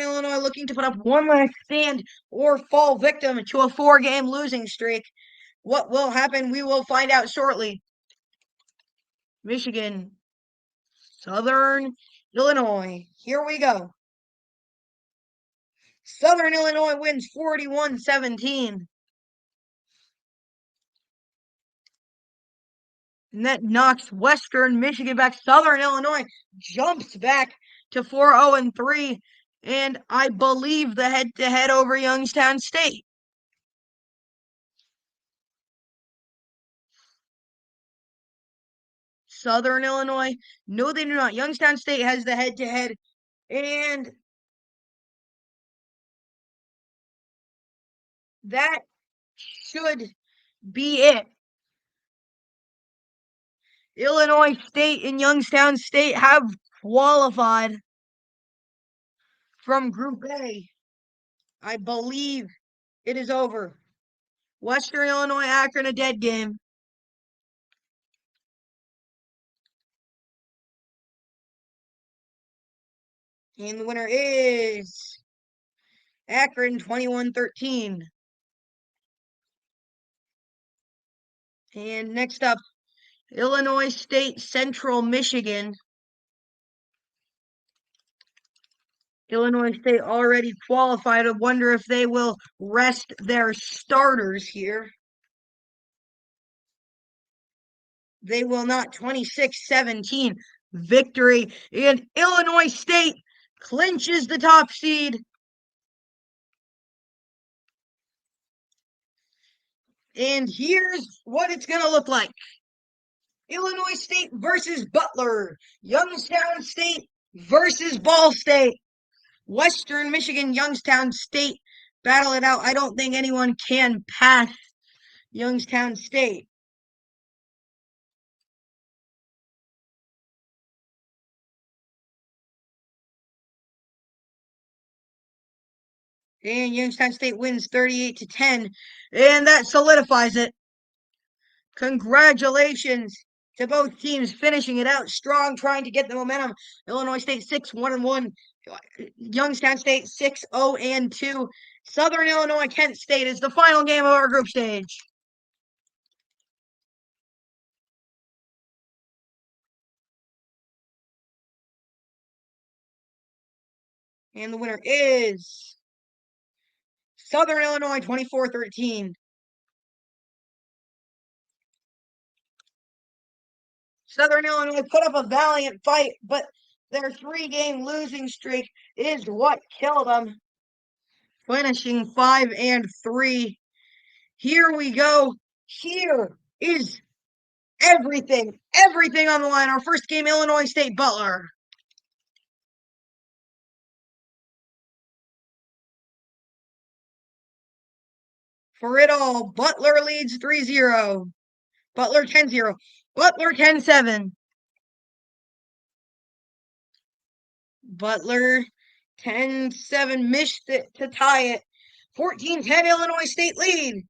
Illinois looking to put up one last stand or fall victim to a 4-game losing streak. What will happen? We will find out shortly. Michigan, Southern Illinois. Here we go. Southern Illinois wins 41-17. And that knocks Western Michigan back. Southern Illinois jumps back to 4-0-3. And I believe the head-to-head over Youngstown State. Southern Illinois. No, they do not. Youngstown State has the head-to-head. And that should be it. Illinois State and Youngstown State have qualified from Group A. I believe it is over. Western Illinois, Akron, a dead game. And the winner is Akron 21-13. And next up, Illinois State, Central Michigan. Illinois State already qualified. I wonder if they will rest their starters here. They will not. 26-17 victory. And Illinois State clinches the top seed. And here's what it's going to look like. Illinois State versus Butler. Youngstown State versus Ball State. Western Michigan, Youngstown State battle it out. I don't think anyone can pass Youngstown State. And Youngstown State wins 38-10. And that solidifies it. Congratulations to both teams finishing it out strong, trying to get the momentum. Illinois State 6-1-1. Youngstown State 6-0-2. Southern Illinois, Kent State is the final game of our group stage. And the winner is Southern Illinois 24-13. Southern Illinois put up a valiant fight, but their 3-game losing streak is what killed them, finishing 5-3. Here we go. Here is everything on the line. Our first game, Illinois State Butler. For it all, Butler leads 3-0. Butler 10-0. Butler 10-7. Butler 10-7 missed it to tie it. 14-10 Illinois State lead.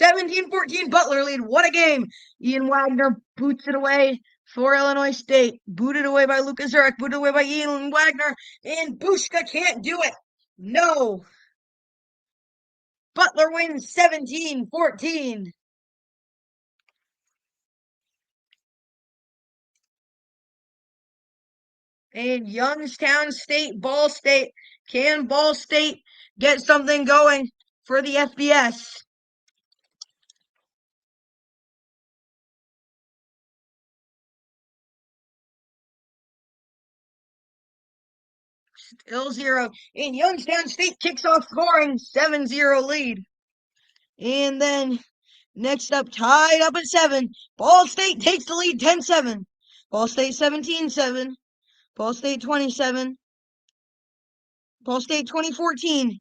17-14 Butler lead. What a game. Ian Wagner boots it away for Illinois State. Booted away by Lucas Zurek. Booted away by Ian Wagner. And Bushka can't do it. No. Butler wins 17-14. And Youngstown State, Ball State. Can Ball State get something going for the FBS? Still 0. And Youngstown State kicks off scoring 7-0 lead. And then next up, tied up at 7. Ball State takes the lead 10-7. Ball State 17-7. Ball State 27. Ball State 2014.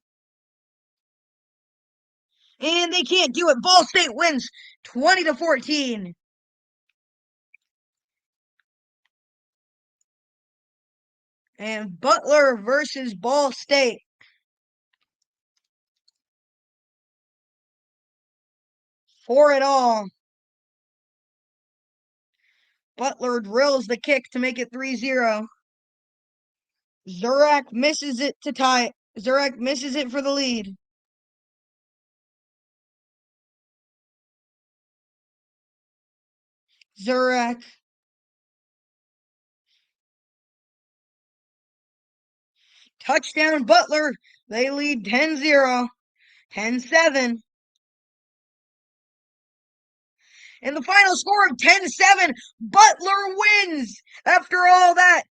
And they can't do it. Ball State wins 20-14. And Butler versus Ball State. For it all. Butler drills the kick to make it 3-0. Zurak misses it to tie it. Zurak misses it for the lead. Zurak Touchdown Butler. They lead 10-0, 10-7. And the final score of 10-7, Butler wins. After all that,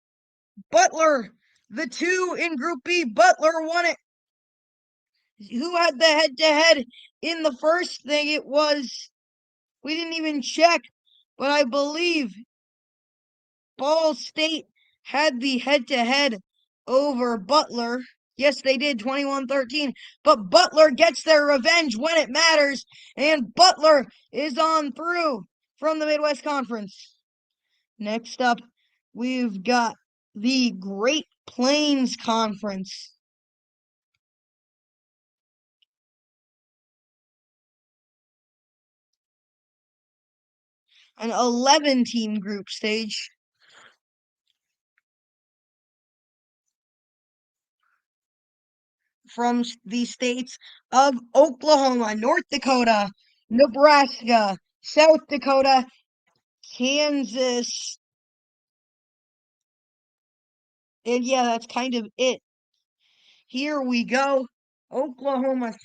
Butler, the 2 in Group B, Butler won it. Who had the head-to-head in the first thing? It was, we didn't even check, but I believe Ball State had the head-to-head over Butler. Yes, they did, 21-13. But Butler gets their revenge when it matters, and Butler is on through from the Midwest Conference. Next up, we've got the Great Plains Conference. An 11-team group stage. From the states of Oklahoma, North Dakota, Nebraska, South Dakota, Kansas. And yeah, that's kind of it. Here we go. Oklahoma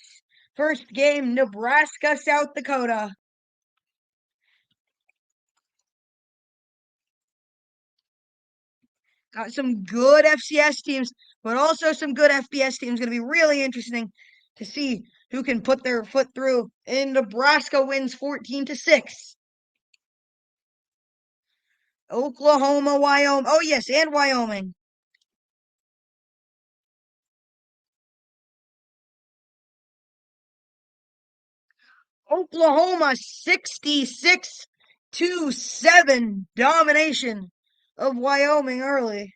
first game, Nebraska, South Dakota. Got some good FCS teams, but also some good FBS teams. Going to be really interesting to see who can put their foot through. And Nebraska wins 14-6. Oklahoma, Wyoming. Oh yes, and Wyoming. Oklahoma 66-7 domination of Wyoming early.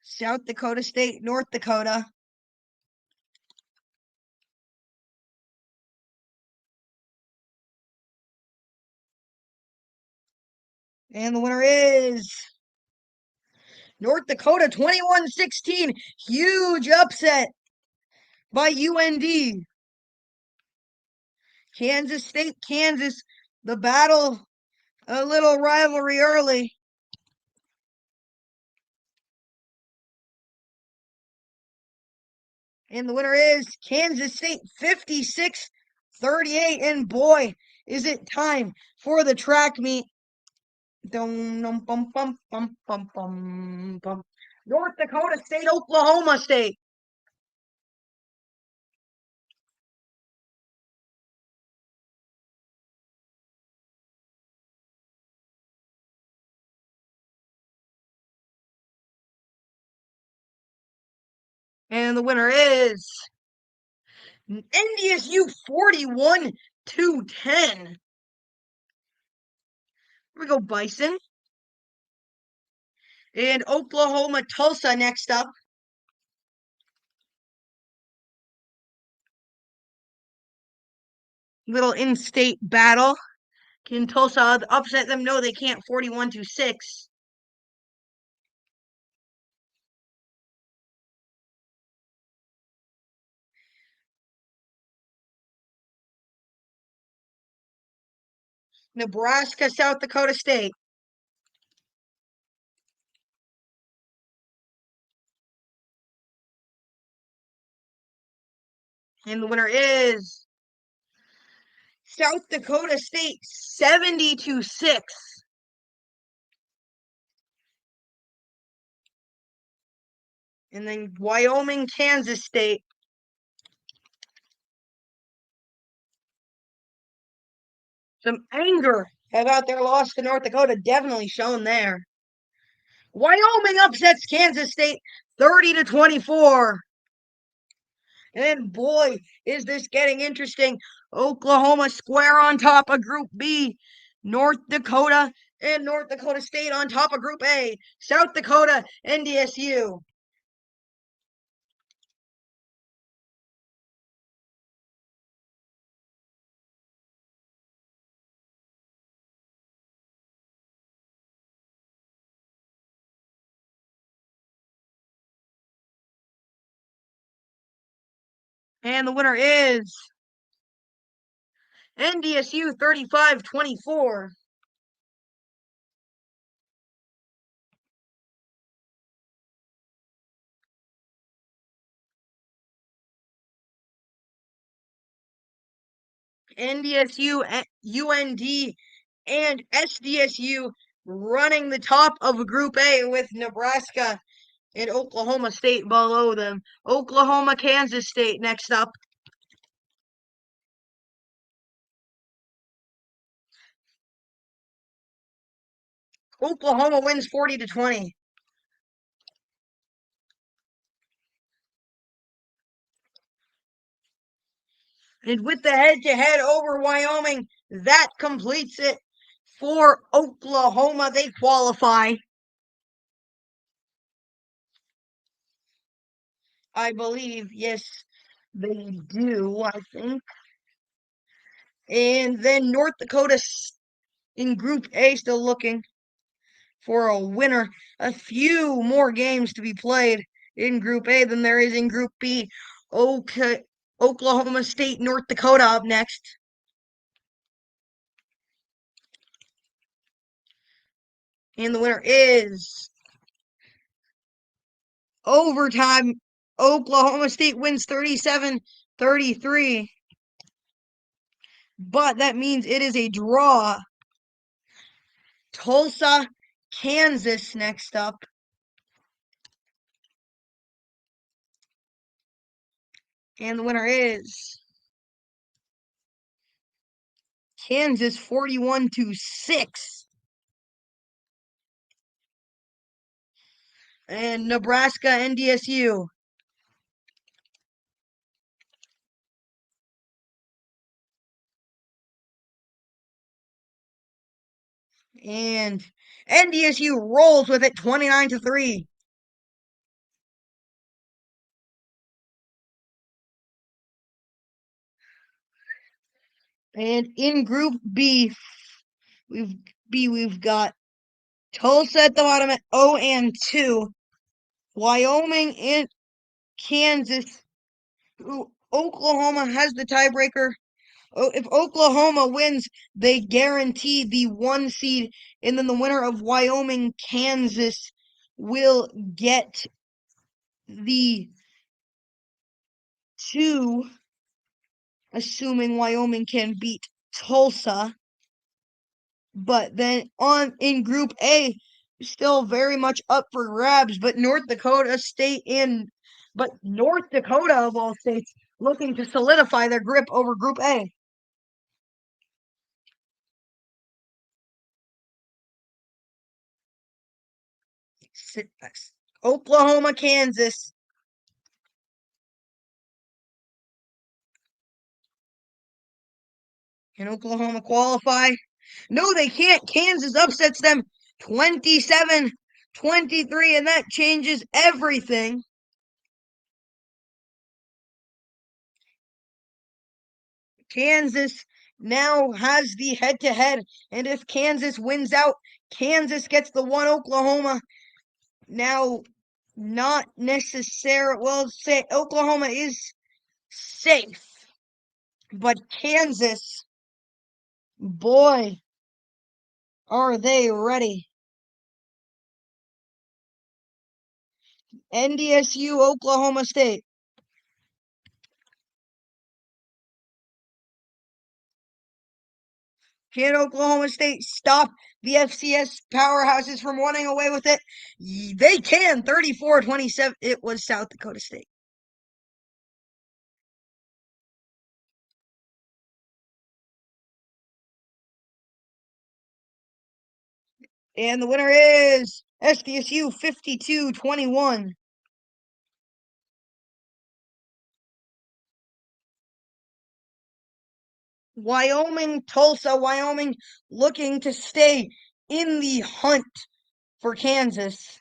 South Dakota State, North Dakota. And the winner is North Dakota 21-16. Huge upset by UND. Kansas State, Kansas. The battle, a little rivalry early. And the winner is Kansas State 56-38. And boy, is it time for the track meet. North Dakota State, Oklahoma State. And the winner is NDSU 41-10. Here we go, Bison. And Oklahoma Tulsa next up. Little in-state battle. Can Tulsa upset them? No, they can't. 41-6. Nebraska, South Dakota State. And the winner is South Dakota State 70-6. And then Wyoming, Kansas State. Some anger about their loss to North Dakota definitely shown there. Wyoming upsets Kansas State 30-24. And boy, is this getting interesting. Oklahoma square on top of Group B. North Dakota and North Dakota State on top of Group A. South Dakota, NDSU. And the winner is NDSU 35-24. NDSU, UND, and SDSU running the top of Group A with Nebraska and Oklahoma State below them. Oklahoma, Kansas State next up. Oklahoma wins 40-20. And with the head-to-head over Wyoming, that completes it for Oklahoma. They qualify. I believe, yes, they do, I think. And then North Dakota in Group A still looking for a winner. A few more games to be played in Group A than there is in Group B. Okay, Oklahoma State, North Dakota up next. And the winner is overtime. Oklahoma State wins 37-33. But that means it is a draw. Tulsa, Kansas next up. And the winner is Kansas 41-6. And Nebraska, NDSU. And NDSU rolls with it 29-3. And in Group we've got Tulsa at the bottom at 0-2. Wyoming and Kansas. Oklahoma has the tiebreaker. If Oklahoma wins, they guarantee the 1 seed, and then the winner of Wyoming, Kansas will get the 2, assuming Wyoming can beat Tulsa. But then in Group A, still very much up for grabs, but North Dakota of all states looking to solidify their grip over Group A. Oklahoma, Kansas. Can Oklahoma qualify? No, they can't. Kansas upsets them 27-23, and that changes everything. Kansas now has the head-to-head, and if Kansas wins out, Kansas gets the 1. Oklahoma now not necessarily, well, say Oklahoma is safe, but Kansas, boy, are they ready. NDSU, Oklahoma State. Can Oklahoma State stop the FCS powerhouses from running away with it? They can. 34-27. It was South Dakota State. And the winner is SDSU 52-21. Wyoming, Tulsa, Wyoming looking to stay in the hunt for Kansas.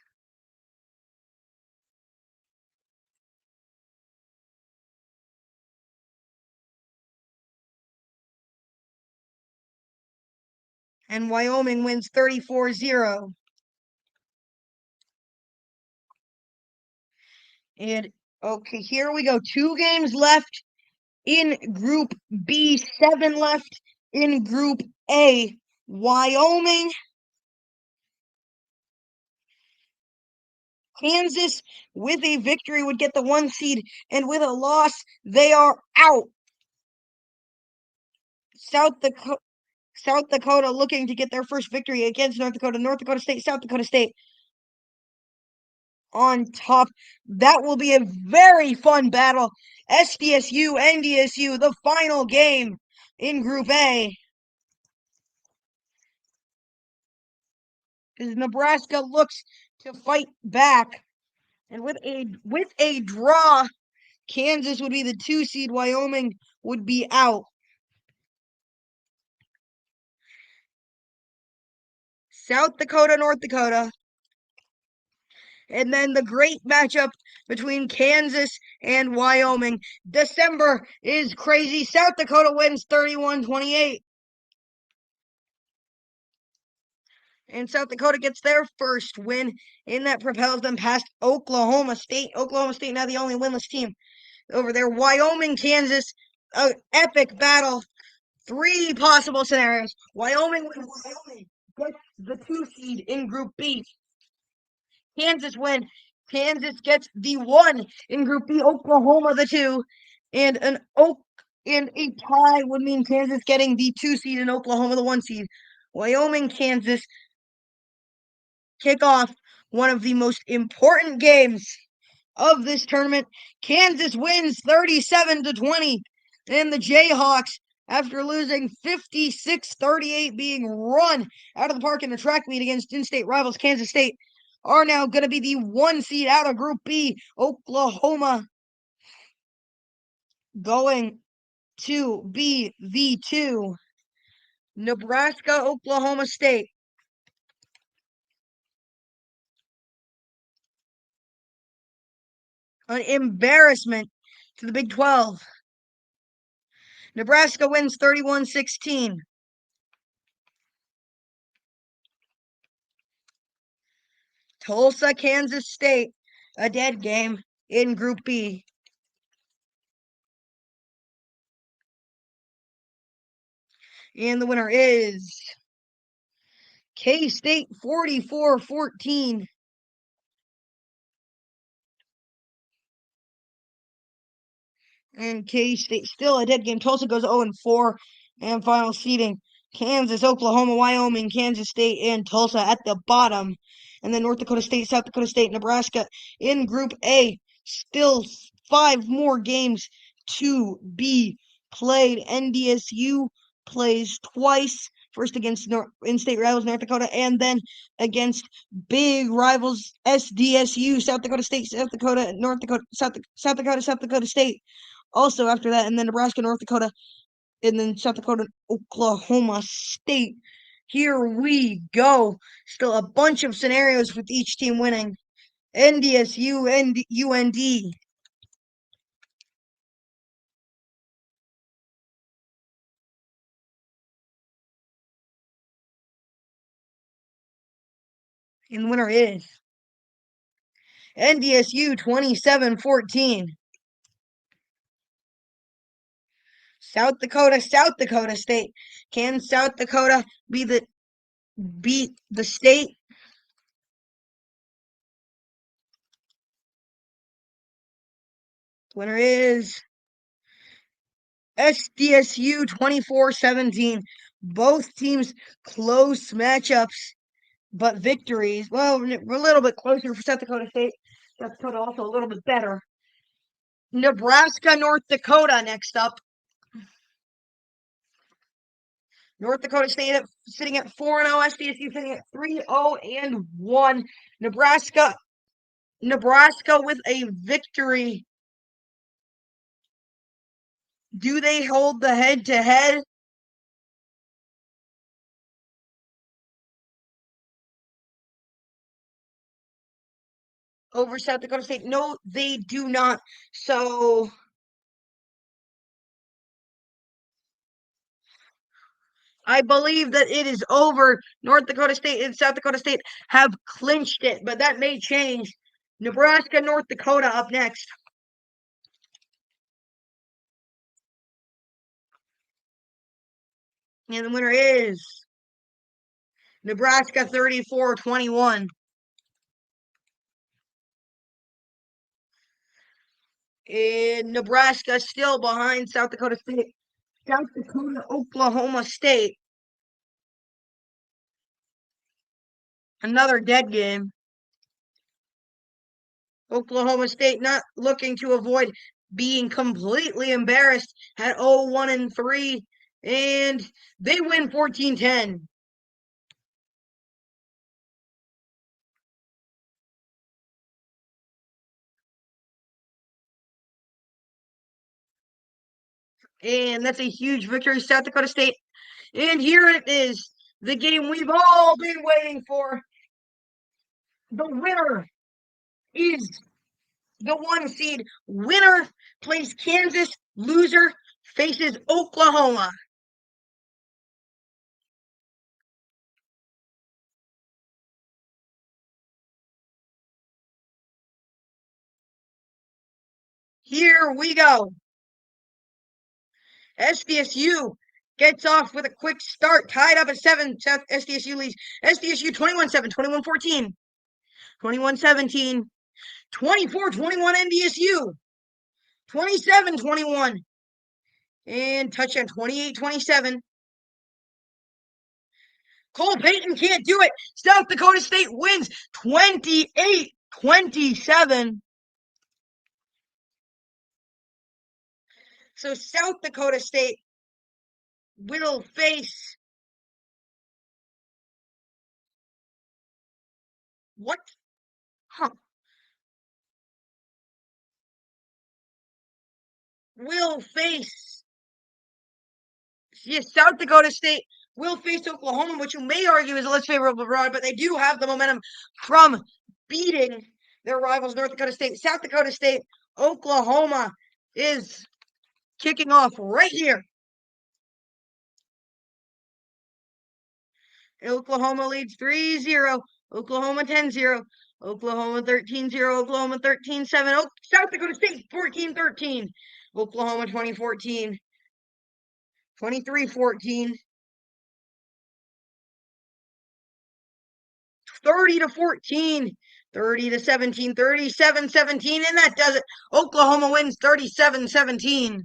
And Wyoming wins 34-0. And okay, here we go. 2 games left in Group B, 7 left in Group A. Wyoming, Kansas with a victory would get the 1 seed, and with a loss, they are out. South Dakota looking to get their first victory against North Dakota. North Dakota State, South Dakota State on top. That will be a very fun battle. SDSU, NDSU, the final game in Group A. As Nebraska looks to fight back. And with a draw, Kansas would be the 2 seed. Wyoming would be out. South Dakota, North Dakota. And then the great matchup between Kansas and Wyoming. December is crazy. South Dakota wins 31-28. And South Dakota gets their first win, and that propels them past Oklahoma State. Oklahoma State now the only winless team over there. Wyoming, Kansas, epic battle. 3 possible scenarios. Wyoming wins. Wyoming gets the 2 seed in Group B. Kansas win. Kansas gets the 1 in Group B. Oklahoma the 2, and a tie would mean Kansas getting the 2 seed and Oklahoma the 1 seed. Wyoming, Kansas kick off one of the most important games of this tournament. Kansas wins 37-20, and the Jayhawks, after losing 56-38, being run out of the park in the track meet against in-state rivals Kansas State, are now going to be the 1 seed out of Group B. Oklahoma going to be the 2. Nebraska, Oklahoma State. An embarrassment to the Big 12. Nebraska wins 31-16. Tulsa, Kansas State, a dead game in Group B. And the winner is K-State 44-14. And K-State still a dead game. Tulsa goes 0-4. And final seeding, Kansas, Oklahoma, Wyoming, Kansas State, and Tulsa at the bottom. And then North Dakota State, South Dakota State, Nebraska in Group A. Still 5 more games to be played. NDSU plays twice. First against in-state rivals North Dakota, and then against big rivals SDSU, South Dakota State, South Dakota, North Dakota, South Dakota, South Dakota State. Also after that, and then Nebraska, North Dakota, and then South Dakota, Oklahoma State. Here we go. Still a bunch of scenarios with each team winning. NDSU and UND. And the winner is NDSU 27-14. South Dakota, South Dakota State. Can South Dakota beat the state? Winner is SDSU 24-17. Both teams close matchups, but victories. Well, we're a little bit closer for South Dakota State. South Dakota also a little bit better. Nebraska, North Dakota next up. North Dakota State sitting at 4-0. SDSU sitting at 3-0-1. Nebraska with a victory. Do they hold the head-to-head? Over South Dakota State? No, they do not. So I believe that it is over. North Dakota State and South Dakota State have clinched it, but that may change. Nebraska, North Dakota up next. And the winner is Nebraska 34-21. And Nebraska still behind South Dakota State South Dakota, Oklahoma State. Another dead game. Oklahoma State not looking to avoid being completely embarrassed at 0-1-3, and they win 14-10. And that's a huge victory, South Dakota State. And here it is, the game we've all been waiting for. The winner is the 1 seed. Winner plays Kansas. Loser faces Oklahoma. Here we go. SDSU gets off with a quick start, tied up at 7. South SDSU leads. SDSU 21-7, 21-14, 21-17, 24-21 NDSU, 27-21, and touchdown 28-27. Cole Payton can't do it. South Dakota State wins 28-27. So South Dakota State will face what? Huh. Will face, yes, South Dakota State will face Oklahoma, which you may argue is a less favorable ride, but they do have the momentum from beating their rivals, North Dakota State. South Dakota State, Oklahoma is kicking off right here. Oklahoma leads 3-0. Oklahoma 10-0. Oklahoma 13-0. Oklahoma 13-7. South Dakota State 14-13. Oklahoma 2014. 23-14. 30-14. 30-17. 37-17. And that does it. Oklahoma wins 37-17.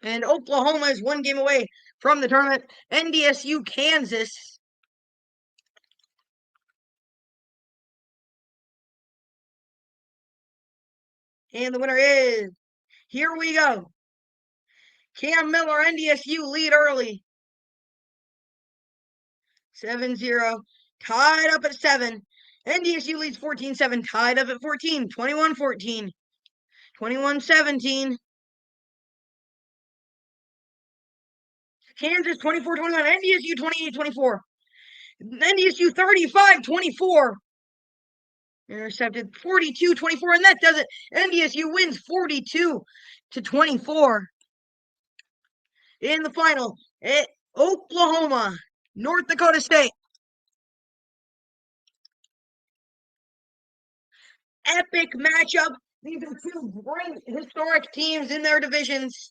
And Oklahoma is 1 game away from the tournament. NDSU, Kansas. And the winner is, here we go. Cam Miller, NDSU lead early. 7-0. Tied up at 7. NDSU leads 14-7. Tied up at 14. 21-14. 21-17. Kansas 24-21. NDSU 28-24. NDSU 35-24. Intercepted 42-24. And that does it. NDSU wins 42-24. In the final, Oklahoma, North Dakota State. Epic matchup. These are 2 great historic teams in their divisions.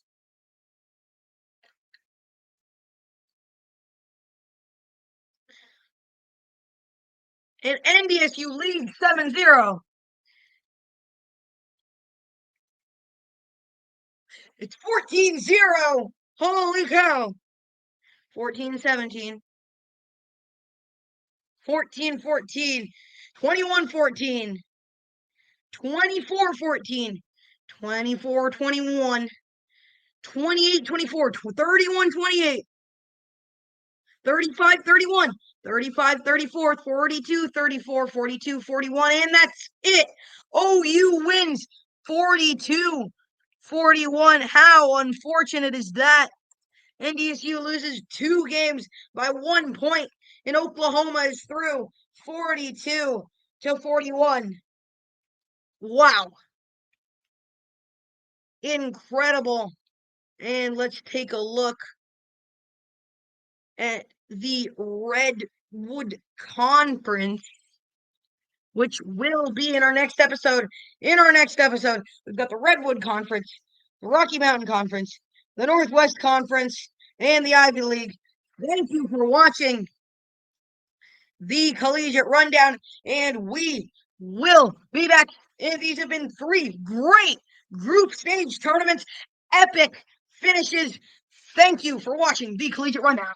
And NDSU leads 7-0. It's 14-0. Holy cow. 14-17. 14-14. 21-14. 24-14. 24-21. 28-24. 31-28. 35-31. 35-34. 42-34. 42-41. And that's it. OU wins 42-41. How unfortunate is that? NDSU loses 2 games by 1 point, and Oklahoma is through 42-41. Wow. Incredible. And let's take a look at the Redwood Conference, which will be in our next episode. In our next episode, we've got the Redwood Conference, the Rocky Mountain Conference, the Northwest Conference, and the Ivy League. Thank you for watching the Collegiate Rundown, and we will be back. And these have been 3 great group stage tournaments, epic finishes. Thank you for watching the Collegiate Rundown.